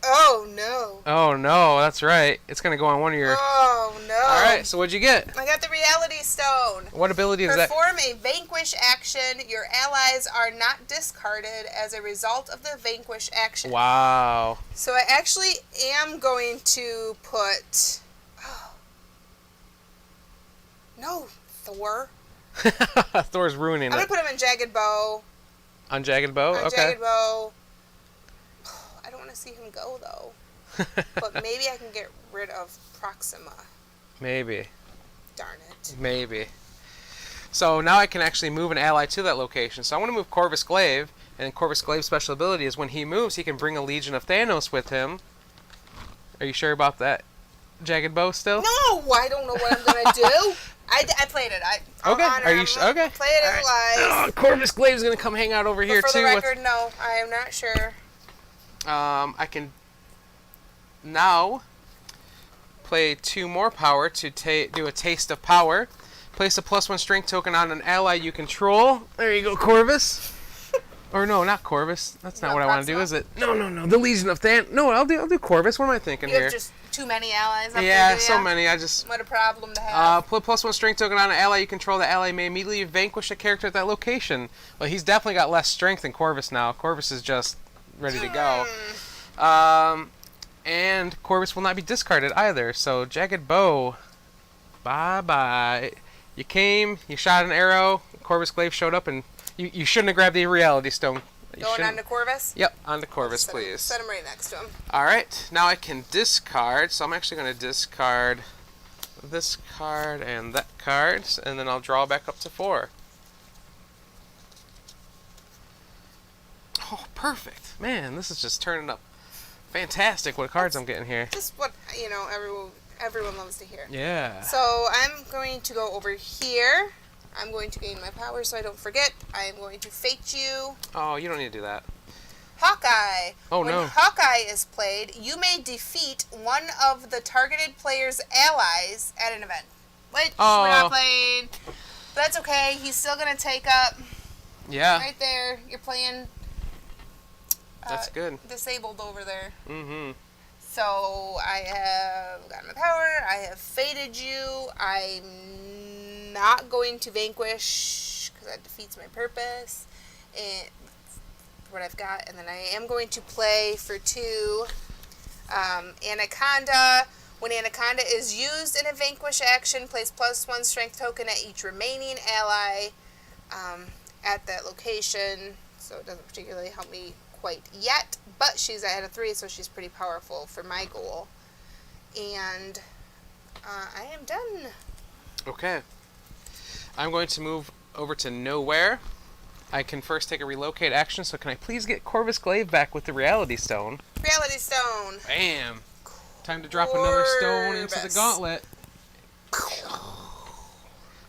Oh no. Oh no, that's right. It's going to go on one of your... Oh no. Alright, so what'd you get? I got the Reality Stone. What ability is that? Perform a Vanquish action. Your allies are not discarded as a result of the Vanquish action. Wow. So I actually am going to put... No, Thor. Thor's ruining I'm it. going to put him in Jagged Bow. On Jagged Bow? On Okay. Jagged Bow. I don't want to see him go, though. But maybe I can get rid of Proxima. Maybe. Darn it. Maybe. So now I can actually move an ally to that location. So I want to move Corvus Glaive, and Corvus Glaive's special ability is when he moves, he can bring a Legion of Thanos with him. Are you sure about that? Jagged Bow still? No, I don't know what I'm going to do. I played it. Okay. Are you okay? Play it in live. Corvus Glaive's gonna come hang out over here for too. For the record, no, I am not sure. I can now play 2 more power to do a Taste of Power. Place a +1 strength token on an ally you control. There you go, Corvus. Or no, not Corvus. That's not what I want to do, is it? No. The Legion of Thanos. No, I'll do Corvus. What am I thinking here? You have just too many allies up there, yeah, so many. I just... What a problem to have. Put +1 strength token on an ally you control. The ally may immediately vanquish a character at that location. Well, he's definitely got less strength than Corvus now. Corvus is just ready to go. And Corvus will not be discarded either. So, Jagged Bow, bye-bye. You came, you shot an arrow, Corvus Glaive showed up, and you shouldn't have grabbed the Reality Stone. Going on to Corvus? Yep, on to Corvus, please. Set him right next to him. Alright, now I can discard, so I'm actually going to discard this card and that card, and then I'll draw back up to 4. Oh, perfect. Man, this is just turning up fantastic what cards I'm getting here. Just what, everyone loves to hear. Yeah. So I'm going to go over here. I'm going to gain my power so I don't forget. I am going to Fate you. Oh, you don't need to do that. Hawkeye. Oh, when no. Hawkeye is played, you may defeat one of the targeted player's allies at an event. Which we're not playing. But that's okay. He's still going to take up Yeah. right there. You're playing That's good. disabled over there. Mm-hmm. So I have gotten the power. I have faded you. I'm not going to vanquish because that defeats my purpose. And what I've got, and then I am going to play for 2 Anaconda. When Anaconda is used in a vanquish action, place +1 strength token at each remaining ally at that location. So it doesn't particularly help me quite yet, but she's at a 3, so she's pretty powerful for my goal. And I am done. Okay. I'm going to move over to Nowhere. I can first take a relocate action, so can I please get Corvus Glaive back with the Reality Stone? Reality Stone. Bam! Time to drop another stone into the Corvus. gauntlet.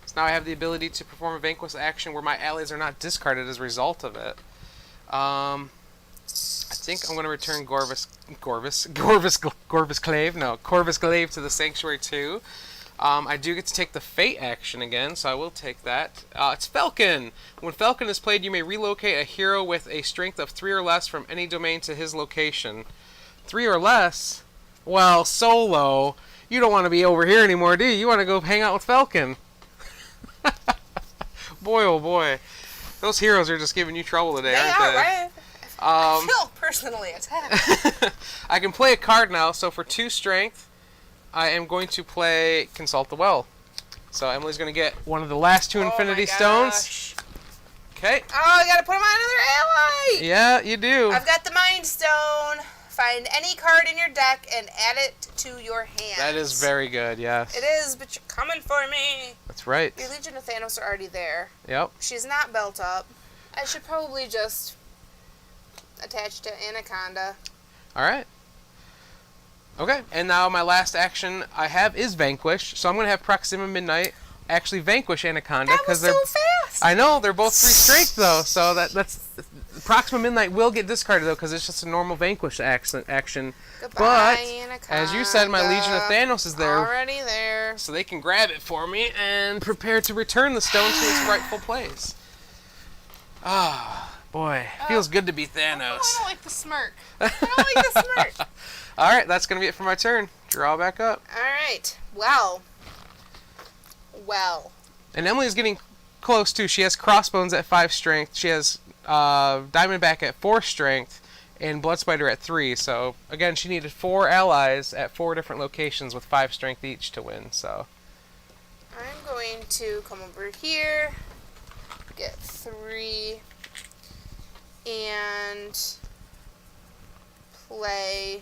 So now I have the ability to perform a vanquish action where my allies are not discarded as a result of it. I think I'm going to return Corvus Glaive to the Sanctuary 2. I do get to take the Fate action again, so I will take that. It's Falcon! When Falcon is played, you may relocate a hero with a strength of 3 or less from any domain to his location. 3 or less? Well, Solo, you don't want to be over here anymore, do you? You want to go hang out with Falcon. Boy, oh boy. Those heroes are just giving you trouble today, They aren't are, they? right? I feel personally attacked. I can play a card now, so for 2 strength, I am going to play Consult the Well. So Emily's going to get one of the last 2 Infinity Stones. Okay. Oh, I gotta put him on another ally! Yeah, you do. I've got the Mind Stone. Find any card in your deck and add it to your hand. That is very good, yes. It is, but you're coming for me. That's right. Your Legion of Thanos are already there. Yep. She's not built up. I should probably just attach to Anaconda. Alright. Okay, and now my last action I have is Vanquish. So I'm going to have Proxima Midnight actually vanquish Anaconda. That was they're so fast! I know, they're both 3 strength though, so that's... Proxima Midnight will get discarded though, because it's just a normal vanquish action. Goodbye, But, Anaconda. as you said, my Legion of Thanos is there. Already there. So they can grab it for me and prepare to return the stone to its rightful place. Ah, boy. Feels good to be Thanos. I don't like the smirk. I don't like the smirk. Alright, that's going to be it for my turn. Draw back up. Alright. Well. And Emily's getting close too. She has Crossbones at 5 strength. She has Diamondback at 4 strength. And Blood Spider at 3. So, again, she needed 4 allies at 4 different locations with 5 strength each to win. So, I'm going to come over here, get 3, and play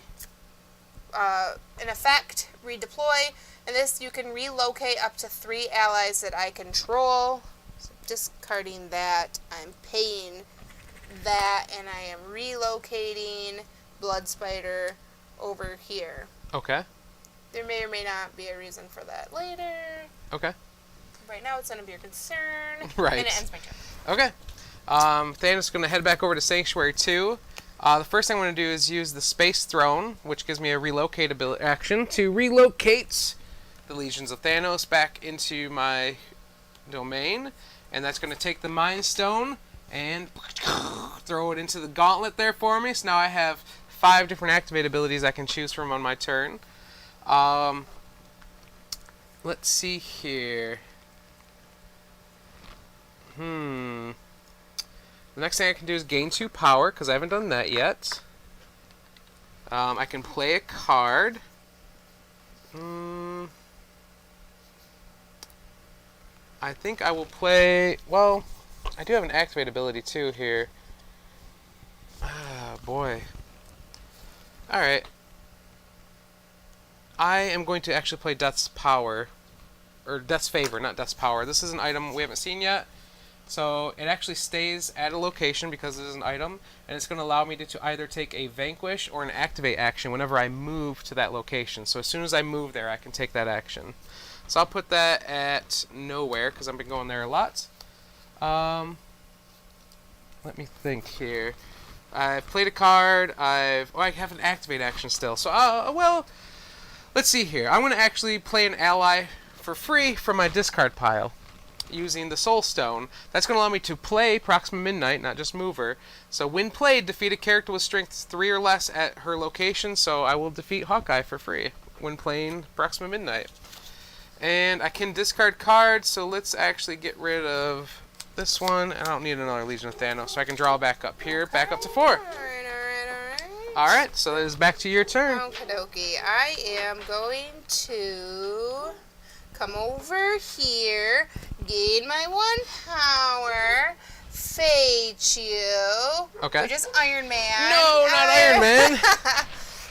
an effect, redeploy, and this you can relocate up to 3 allies that I control. So discarding that, I'm paying that, and I am relocating Blood Spider over here. okay. There may or may not be a reason for that later. Okay. Right now it's none of your concern. Right. And it ends my turn. Okay. Thanos is going to head back over to Sanctuary 2. The first thing I'm going to do is use the Space Throne, which gives me a relocate action to relocate the Legions of Thanos back into my domain. And that's going to take the Mind Stone and throw it into the gauntlet there for me. So now I have 5 different activate abilities I can choose from on my turn. Let's see here. The next thing I can do is gain 2 power, because I haven't done that yet. I can play a card. I think I will play... Well, I do have an activate ability too here. Ah, boy. Alright. I am going to actually play Death's Power. Or Death's Favor, not Death's Power. This is an item we haven't seen yet. So it actually stays at a location because it is an item, and it's going to allow me to either take a Vanquish or an Activate action whenever I move to that location. So as soon as I move there, I can take that action. So I'll put that at Nowhere because I've been going there a lot. Let me think here. I've played a card. I have an activate action still. So, well, let's see here. I'm going to actually play an ally for free from my discard pile using the Soul Stone. That's going to allow me to play Proxima Midnight, not just move her. So when played, defeat a character with strength 3 or less at her location, so I will defeat Hawkeye for free when playing Proxima Midnight. And I can discard cards, so let's actually get rid of this one. I don't need another Legion of Thanos, so I can draw back up here, back up to 4. Alright. Alright, so it is back to your turn. Okie dokie. I am going to come over here, gain my 1 power, fade you. Okay. Which is Iron Man. No, not Iron Man.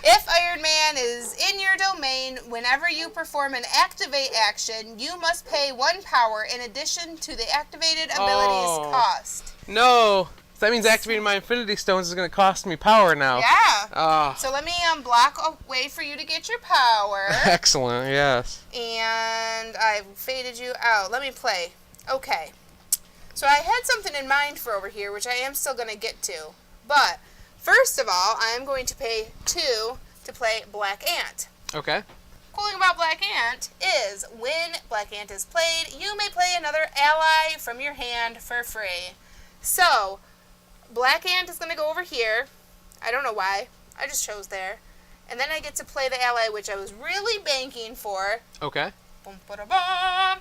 If Iron Man is in your domain, whenever you perform an activate action, you must pay 1 power in addition to the activated ability's cost. No. That means activating my Infinity Stones is going to cost me power now. Yeah. Oh. So let me block a way for you to get your power. Excellent, yes. And I've faded you out. Let me play. Okay. So I had something in mind for over here, which I am still going to get to. But first of all, I am going to pay 2 to play Black Ant. Okay. Cool thing about Black Ant is when Black Ant is played, you may play another ally from your hand for free. So, Black Ant is going to go over here. I don't know why. I just chose there. And then I get to play the ally which I was really banking for. Okay. Boom, ba-da-bum.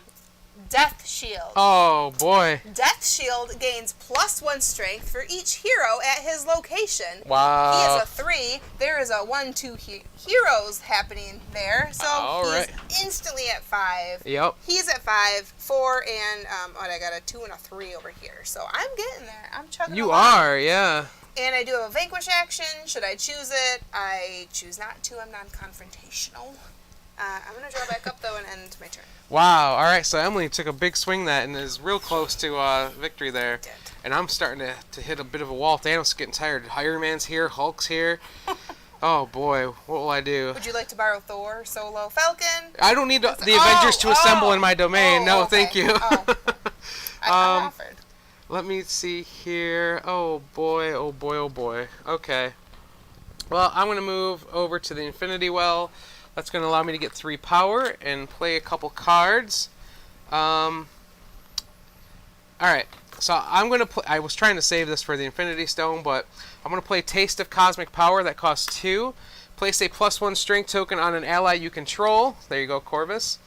Death Shield. Oh, boy. Death Shield gains +1 strength for each hero at his location. Wow. He is a 3. There is a 1-2 heroes happening there. So Alright. he's instantly at 5. Yep. He's at 5, 4, and I got a 2 and a 3 over here. So I'm getting there. I'm chugging You along. are, yeah. And I do have a Vanquish action. Should I choose it? I choose not to. I'm non-confrontational. I'm going to draw back up, though, and end my turn. Wow. All right, so Emily took a big swing that and is real close to victory there. Did. And I'm starting to hit a bit of a wall. Thanos is getting tired. Iron Man's here. Hulk's here. Oh, boy. What will I do? Would you like to borrow Thor, Solo, Falcon? I don't need the Avengers to assemble in my domain. No, okay. thank you. Oh. I offered. Let me see here. Oh, boy. Oh, boy. Oh, boy. Okay. Well, I'm going to move over to the Infinity Well. That's going to allow me to get 3 power and play a couple cards. Alright, so I'm going to play... I was trying to save this for the Infinity Stone, but I'm going to play Taste of Cosmic Power. That costs 2. Place a +1 strength token on an ally you control. There you go, Corvus.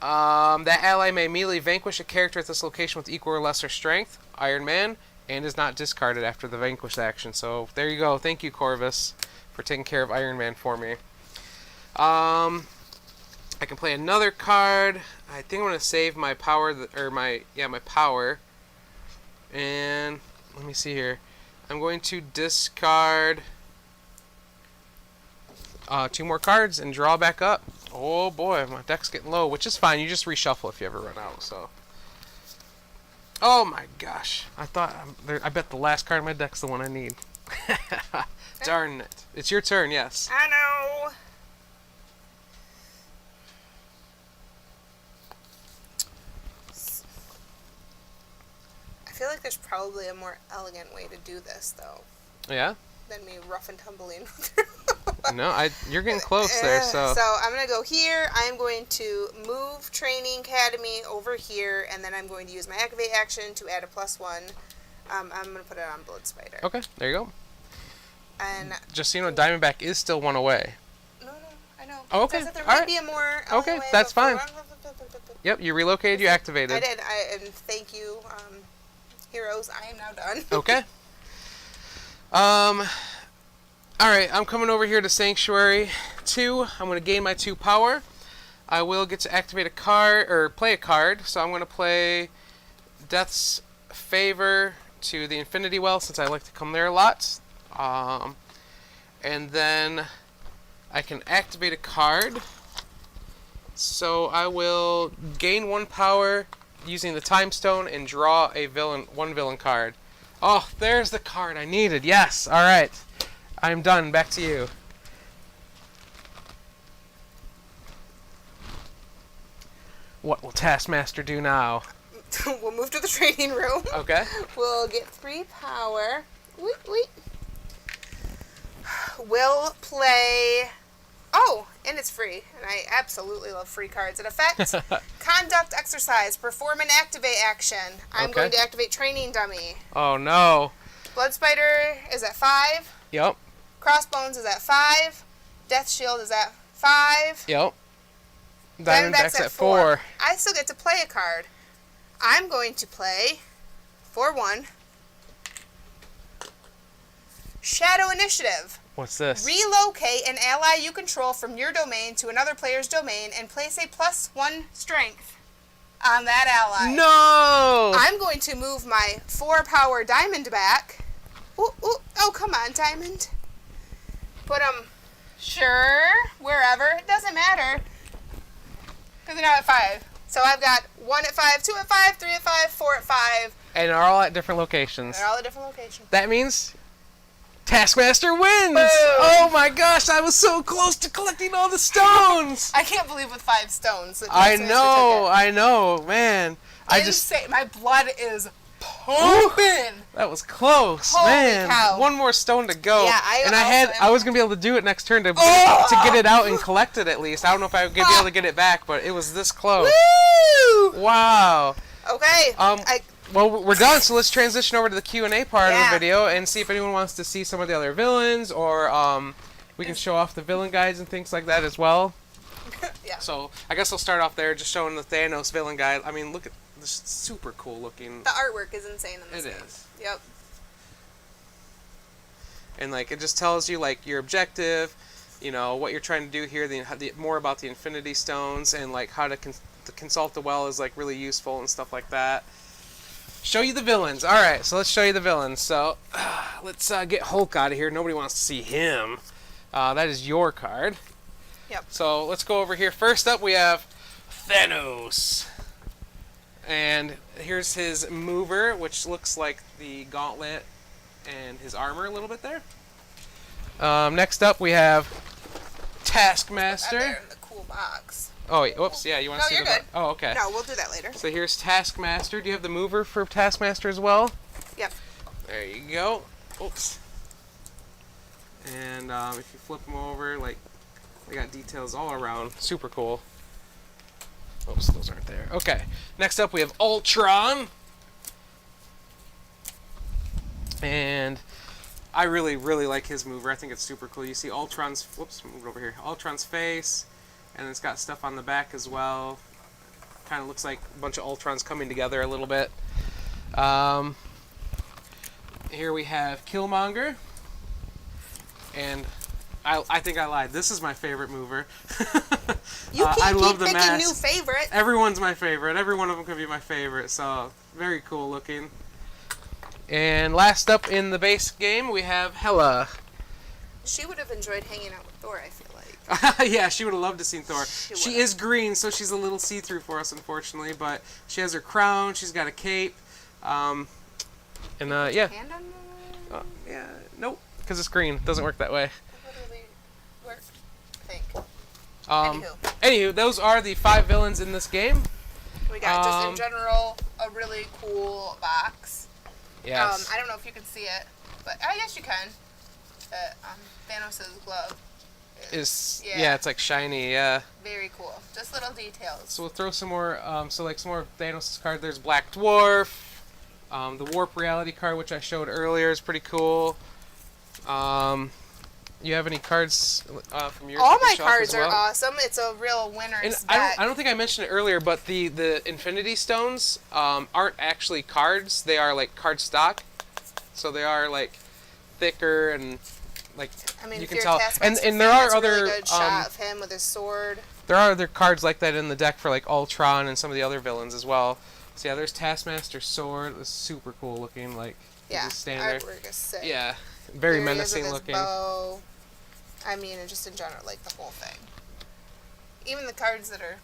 That ally may immediately vanquish a character at this location with equal or lesser strength, Iron Man, and is not discarded after the vanquish action. So there you go. Thank you, Corvus, for taking care of Iron Man for me. I can play another card. I think I'm going to save my power, my power. And let me see here. I'm going to discard 2 more cards and draw back up. Oh boy, my deck's getting low, which is fine. You just reshuffle if you ever run out. So. Oh my gosh! I bet the last card in my deck's the one I need. Darn it! It's your turn. Yes. I know. I feel like there's probably a more elegant way to do this, though, Yeah. than me rough and tumbling. No, you're getting close there. So. So I'm going to go here. I'm going to move Training Academy over here, and then I'm going to use my Activate action to add a +1. I'm going to put it on Blood Spider. Okay, there you go. And Just so you know, Diamondback is still 1 away. No, I know. Oh, okay. It says that there All might right. be a more Okay, elegant way, that's but- fine. Yep, you relocated, you activated. I did. And thank you, heroes. I am now done. Okay. Alright, I'm coming over here to Sanctuary 2. I'm going to gain my 2 power. I will get to activate a card, or play a card. So I'm going to play Death's Favor to the Infinity Well, since I like to come there a lot. And then I can activate a card. So I will gain 1 power using the Time Stone and draw a one villain card. Oh, there's the card I needed. Yes. All right. I'm done. Back to you. What will Taskmaster do now? We'll move to the training room. Okay. We'll get 3 power. Wait. will play. Oh, and it's free, and I absolutely love free cards. It affects conduct, exercise, perform, and activate action. I'm Okay. going to activate training dummy. Oh no. Blood spider is at 5. Yep. Crossbones is at 5. Death shield is at 5. Yep. Diamondback's at 4. I still get to play a card. I'm going to play for 1. Shadow Initiative. What's this? Relocate an ally you control from your domain to another player's domain and place a +1 strength on that ally. No! I'm going to move my 4 power diamond back. Ooh, ooh, oh, come on, diamond. Put them, sure, wherever. It doesn't matter. Because they're now at 5. So I've got 1 at 5, 2 at 5, 3 at 5, 4 at 5. And they're all at different locations. They're all at different locations. That means Taskmaster wins! Boom. Oh my gosh, I was so close to collecting all the stones! I can't believe with 5 stones. That I Taskmaster know, took it. I know, man. I just Insane. My blood is pumping. that was close, Holy man. cow. 1 more stone to go. Yeah, I was gonna be able to do it next turn to get it out and collect it at least. I don't know if I would be able to get it back, but it was this close. Woo! Wow. Okay. Well, we're done, so let's transition over to the Q&A part of Yeah. the video and see if anyone wants to see some of the other villains, or we can show off the villain guides and things like that as well. Yeah. So I guess I'll start off there, just showing the Thanos villain guide. I mean, look at this, super cool looking. The artwork is insane in this It game. is. Yep. And like it just tells you like your objective, you know, what you're trying to do here, the more about the Infinity Stones, and like how to consult the well is like really useful and stuff like that. Show you the villains. All right, so let's show you the villains. So let's get Hulk out of here. Nobody wants to see him. That is your card. Yep. So let's go over here. First up, we have Thanos. And here's his mover, which looks like the gauntlet and his armor a little bit there. Next up, we have Right Taskmaster. there in the cool box. Oh, whoops, yeah, you want to No, see you're the good. Oh, okay. No, we'll do that later. So here's Taskmaster. Do you have the mover for Taskmaster as well? Yep. There you go. Oops. And if you flip them over, like, they got details all around. Super cool. Oops, those aren't there. Okay. Next up, we have Ultron. And I really, really like his mover. I think it's super cool. You see Ultron's... Whoops, move it over here. Ultron's face. And it's got stuff on the back as well. Kind of looks like a bunch of Ultrons coming together a little bit. Here we have Killmonger. And I think I lied. This is my favorite mover. You I can't love keep the picking mask. new favorite. Everyone's my favorite. Every one of them could be my favorite. So, very cool looking. And last up in the base game, we have Hela. She would have enjoyed hanging out with Thor, I feel like. Yeah, she would have loved to see Thor. She She would've. is green, so she's a little see-through for us, unfortunately. But she has her crown. She's got a cape. Yeah. Hand on Yeah. Nope. Because it's green. It doesn't work that way. literally work. I think. Anywho, Anywho. those are the 5 villains in this game. We got just in Um, general a really cool box. Yes. I don't know if you can see it, but I guess you can. Thanos' glove. Yeah, it's like shiny. Yeah. Very cool. Just little details. So we'll throw some more. Some more of Thanos' card. There's Black Dwarf. The Warp Reality card, which I showed earlier, is pretty cool. You have any cards from yours? All you can my show off cards as are well? awesome. It's a real winner's And deck. I don't think I mentioned it earlier, but the Infinity Stones aren't actually cards. They are like card stock. So they are like thicker and like I mean, you if can you're tell. a Taskmaster And fan, there are that's a other really good shot of him with his sword. there are other cards like that in the deck for like Ultron and some of the other villains as well. So yeah, there's Taskmaster's sword. It's super cool looking. Like Yeah, just stand there. artwork is sick. Yeah, very Here he is with menacing his looking. bow. I mean, and just in general, like the whole thing. Even the cards that are.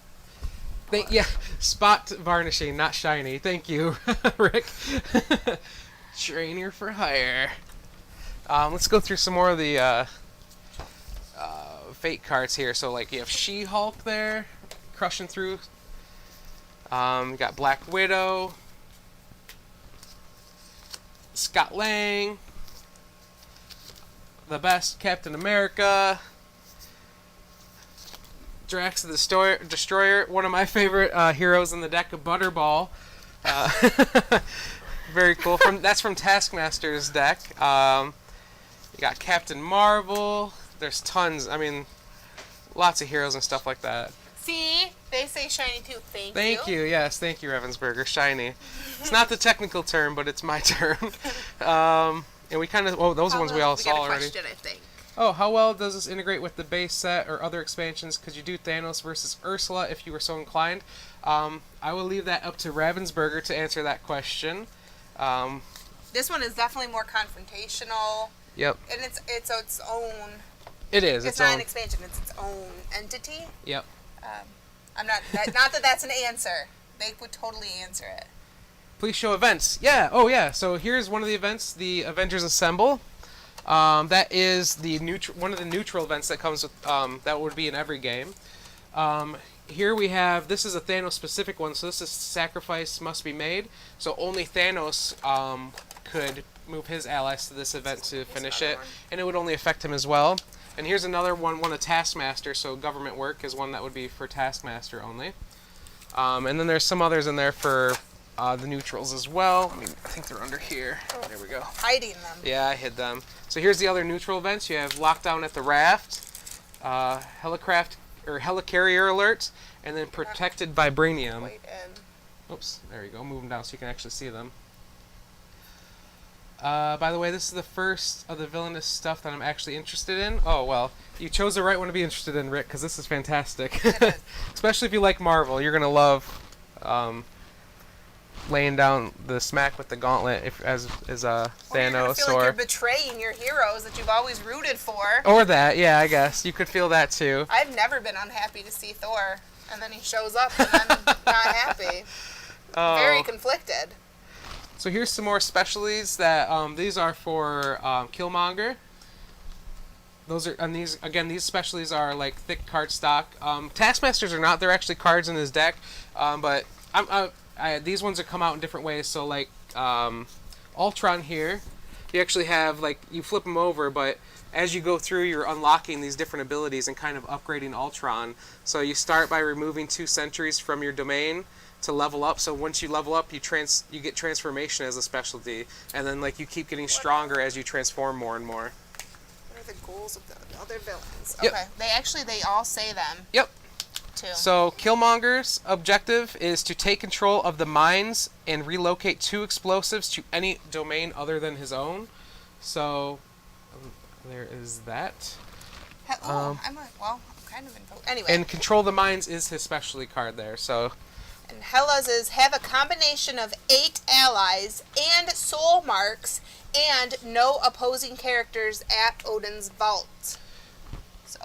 Yeah, spot varnishing, not shiny. Thank you, Rick. Trainer for hire. Let's go through some more of the fate cards here. So like you have She-Hulk there, crushing through. You got Black Widow, Scott Lang, the best Captain America, Drax the Destroyer, one of my favorite heroes in the deck of Butterball. Very cool. That's from Taskmaster's deck. You got Captain Marvel. There's tons. I mean, lots of heroes and stuff like that. See, they say shiny too. Thank you. Yes, thank you, Ravensburger. Shiny. It's not the technical term, but it's my term. And we kind of. Oh, those are ones we all saw already. Question, I think. Oh, how well does this integrate with the base set or other expansions? Could you do Thanos versus Ursula if you were so inclined? I will leave that up to Ravensburger to answer that question. This one is definitely more confrontational. Yep. And it's its own. It is. It's not an expansion. It's its own entity. Yep. I'm not. Not that that's an answer. They would totally answer it. Please show events. Yeah. Oh, yeah. So here's one of the events: the Avengers Assemble. That is the one of the neutral events that comes with. That would be in every game. Here we have. This is a Thanos specific one. So this is sacrifice must be made. So only Thanos could move his allies to this event to finish it, and it would only affect him as well. And here's another one of Taskmaster, so government work is one that would be for Taskmaster only. And then there's some others in there for the neutrals as well. I think they're under here. There we go. Hiding them. Yeah, I hid them. So here's the other neutral events. You have Lockdown at the Raft, Helicarrier Alert, and then Protected Vibranium. Wait in. Oops, there you go. Move them down so you can actually see them. By the way, this is the first of the villainous stuff that I'm actually interested in. Oh, well, you chose the right one to be interested in, Rick, because this is fantastic. Especially if you like Marvel. You're going to love laying down the smack with the gauntlet as Thanos. Feel like you're betraying your heroes that you've always rooted for. Or that, yeah, I guess. You could feel that, too. I've never been unhappy to see Thor, and then he shows up, and I'm not happy. Very conflicted. So here's some more specialties that these are for Killmonger. Those are these specialties are like thick card stock. Taskmasters are not; they're actually cards in his deck. But these ones are come out in different ways. So like Ultron here, you actually have you flip them over, but as you go through, you're unlocking these different abilities and kind of upgrading Ultron. So you start by removing 2 sentries from your domain to level up. So once you level up, you get transformation as a specialty, and then you keep getting stronger as you transform more and more. What are the goals of the other villains? Yep. Okay, they all say them. Yep. Too. So Killmonger's objective is to take control of the mines and relocate 2 explosives to any domain other than his own. So there is that. I'm kind of involved. Anyway. And control the mines is his specialty card there. So. And Hela's is have a combination of 8 allies and soul marks and no opposing characters at Odin's vault. So,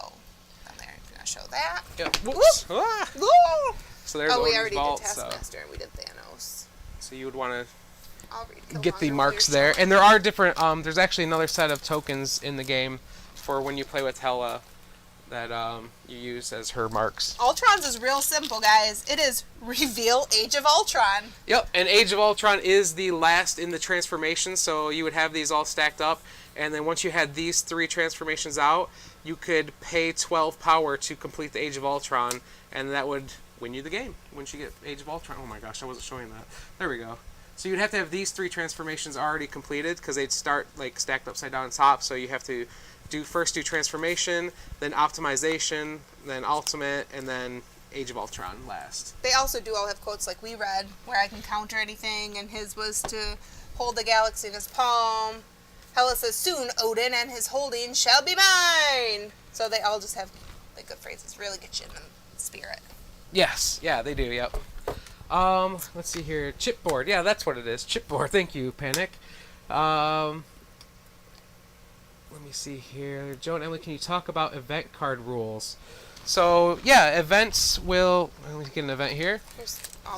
down there, I'm going to show that. Yep. Whoops. Ah. So there's we Odin's already vault, did Taskmaster and we did Thanos. So you would want I'll to get the marks there. And there are different, there's actually another set of tokens in the game for when you play with Hela that you use as her marks. Ultron's is real simple, guys. It is reveal Age of Ultron. Yep, and Age of Ultron is the last in the transformation, so you would have these all stacked up, and then once you had these 3 transformations out, you could pay 12 power to complete the Age of Ultron, and that would win you the game once you get Age of Ultron. Oh my gosh, I wasn't showing that. There we go. So you'd have to have these 3 transformations already completed, because they'd start stacked upside down on top, so you have to first do transformation, then optimization, then ultimate, and then Age of Ultron last. They also do all have quotes like we read, where I can counter anything, and his was to hold the galaxy in his palm. Hela says, soon Odin and his holding shall be mine. So they all just have good phrases, really get you in the spirit. Yes, yeah, they do, yep. Let's see here, chipboard, yeah, that's what it is, chipboard, thank you, Panic. Let me see here. Joe and Emily, can you talk about event card rules? So, yeah, events will... Let me get an event here.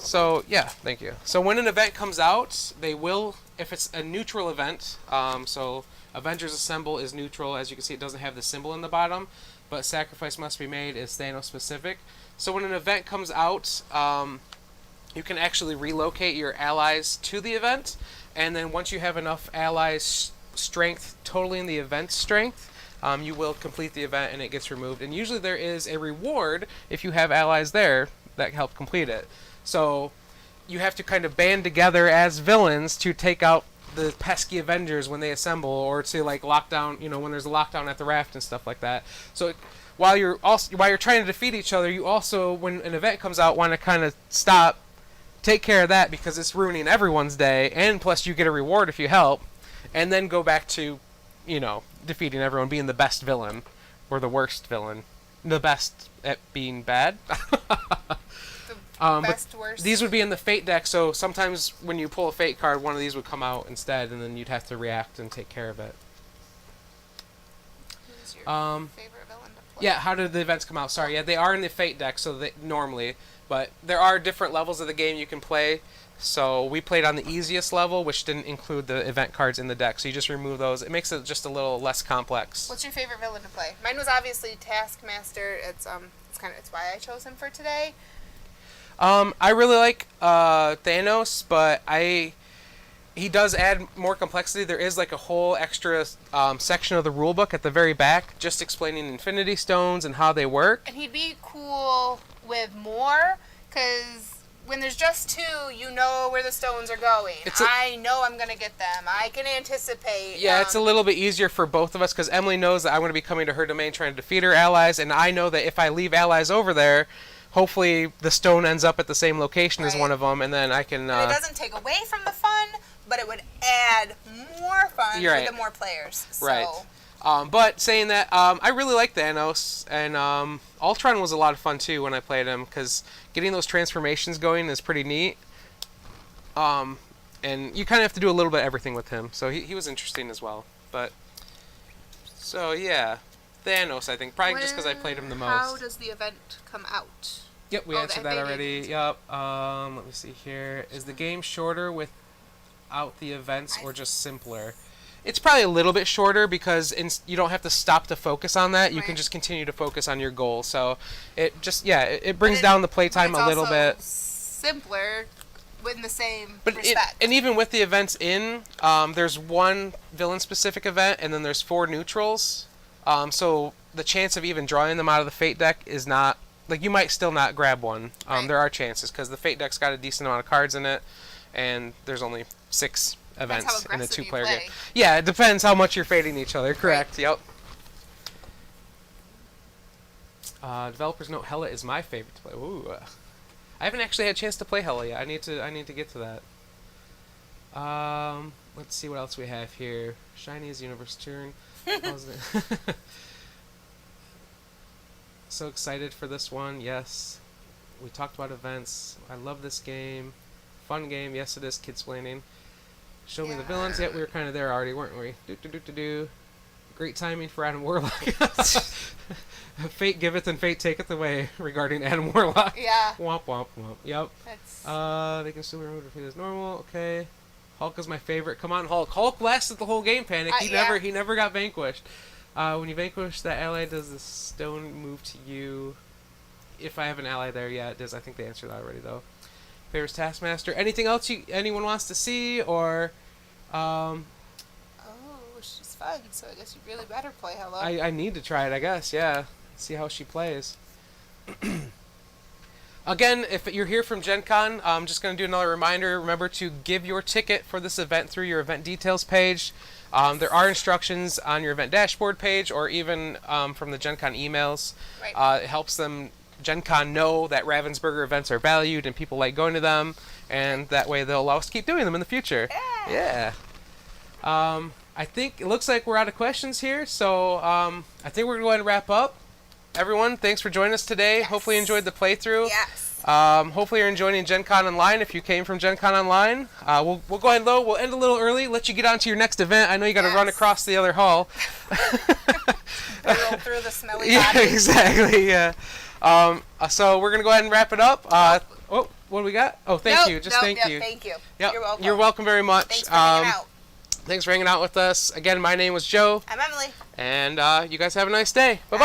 So, yeah, thank you. So when an event comes out, they will... If it's a neutral event, so Avengers Assemble is neutral. As you can see, it doesn't have the symbol in the bottom. But Sacrifice Must Be Made is Thanos specific. So when an event comes out, you can actually relocate your allies to the event. And then once you have enough allies strength totally in the event strength, you will complete the event and it gets removed. And usually there is a reward if you have allies there that help complete it. So you have to kind of band together as villains to take out the pesky Avengers when they assemble, or to like lock down, when there's a lockdown at the raft and stuff like that. So while you're trying to defeat each other, you also, when an event comes out, want to kind of stop, take care of that because it's ruining everyone's day, and plus you get a reward if you help, and then go back to, defeating everyone, being the best villain or the worst villain, the best at being bad. Best, worst. These would be in the Fate deck, so sometimes when you pull a Fate card, one of these would come out instead, and then you'd have to react and take care of it. Who's your favorite villain to play? Yeah, how did the events come out? Sorry, yeah, they are in the Fate deck, so they normally, but there are different levels of the game you can play. So we played on the easiest level, which didn't include the event cards in the deck, so you just remove those. It makes it just a little less complex. What's your favorite villain to play? Mine was obviously Taskmaster. It's why I chose him for today. I really like Thanos, but he does add more complexity. There is like a whole extra section of the rulebook at the very back just explaining Infinity Stones and how they work. And he'd be cool with more, because when there's just two, you know where the stones are going. I know I'm going to get them. I can anticipate. Yeah, it's a little bit easier for both of us, because Emily knows that I'm going to be coming to her domain trying to defeat her allies, and I know that if I leave allies over there, hopefully the stone ends up at the same location as one of them, and then I can... And it doesn't take away from the fun, but it would add more fun for the more players. So. Right. But saying that, I really like Thanos, and Ultron was a lot of fun too when I played him, because getting those transformations going is pretty neat. And you kind of have to do a little bit of everything with him, so he was interesting as well. But, so yeah, Thanos, I think, probably just because I played him the most. How does the event come out? Yep, we answered that already. Yep. Let me see here. Is the game shorter without the events, or just simpler? It's probably a little bit shorter, because you don't have to stop to focus on that. You can just continue to focus on your goal. So it just, it brings down the playtime a little bit. Simpler in the same respect. And even with the events there's one villain-specific event, and then there's 4 neutrals. So the chance of even drawing them out of the Fate deck is not... Like, you might still not grab one. There are chances, because the Fate deck's got a decent amount of cards in it, and there's only 6 events in a 2-player game. Yeah, it depends how much you're fading each other. Correct. Right. Yep. Developers note Hela is my favorite to play. Ooh, I haven't actually had a chance to play Hela yet. I need to get to that. Let's see what else we have here. Shiny is Universe turn. So excited for this one. Yes, we talked about events. I love this game. Fun game. Yes, it is. Kidsplaining. Show me the villains. Yet we were kind of there already, weren't we? Great timing for Adam Warlock. Fate giveth and fate taketh away regarding Adam Warlock. Yeah. Womp womp womp. Yep. They can still be removed if it is normal. Okay. Hulk is my favorite. Come on, Hulk. Hulk lasted the whole game, Panic. He never got vanquished. When you vanquish that ally, does the stone move to you? If I have an ally there, yeah, it does. I think they answered that already, though. Favorite Taskmaster. Anything else anyone wants to see, or... Oh, she's fun, so I guess you really better play Hela. I need to try it, I guess, yeah. See how she plays. Again, if you're here from Gen Con, I'm just going to do another reminder. Remember to give your ticket for this event through your event details page. There are instructions on your event dashboard page, or even from the Gen Con emails. Right. It helps them, Gen Con, know that Ravensburger events are valued and people like going to them, and that way they'll allow us to keep doing them in the future. Yeah. I think it looks like we're out of questions here, so I think we're going to go ahead and wrap up. Everyone, thanks for joining us today. Yes. Hopefully you enjoyed the playthrough. Yes. Hopefully you're enjoying Gen Con Online if you came from Gen Con Online. We'll go ahead and we'll end a little early, let you get on to your next event. I know you got to run across the other hall. Roll through the smelly body. Yeah, exactly, yeah. So we're going to go ahead and wrap it up. What do we got? Oh, thank you. Thank you. Thank you. Yep. You're welcome. You're welcome very much. Thanks for hanging out. Thanks for hanging out with us. Again, my name was Joe. I'm Emily. And you guys have a nice day. Bye-bye.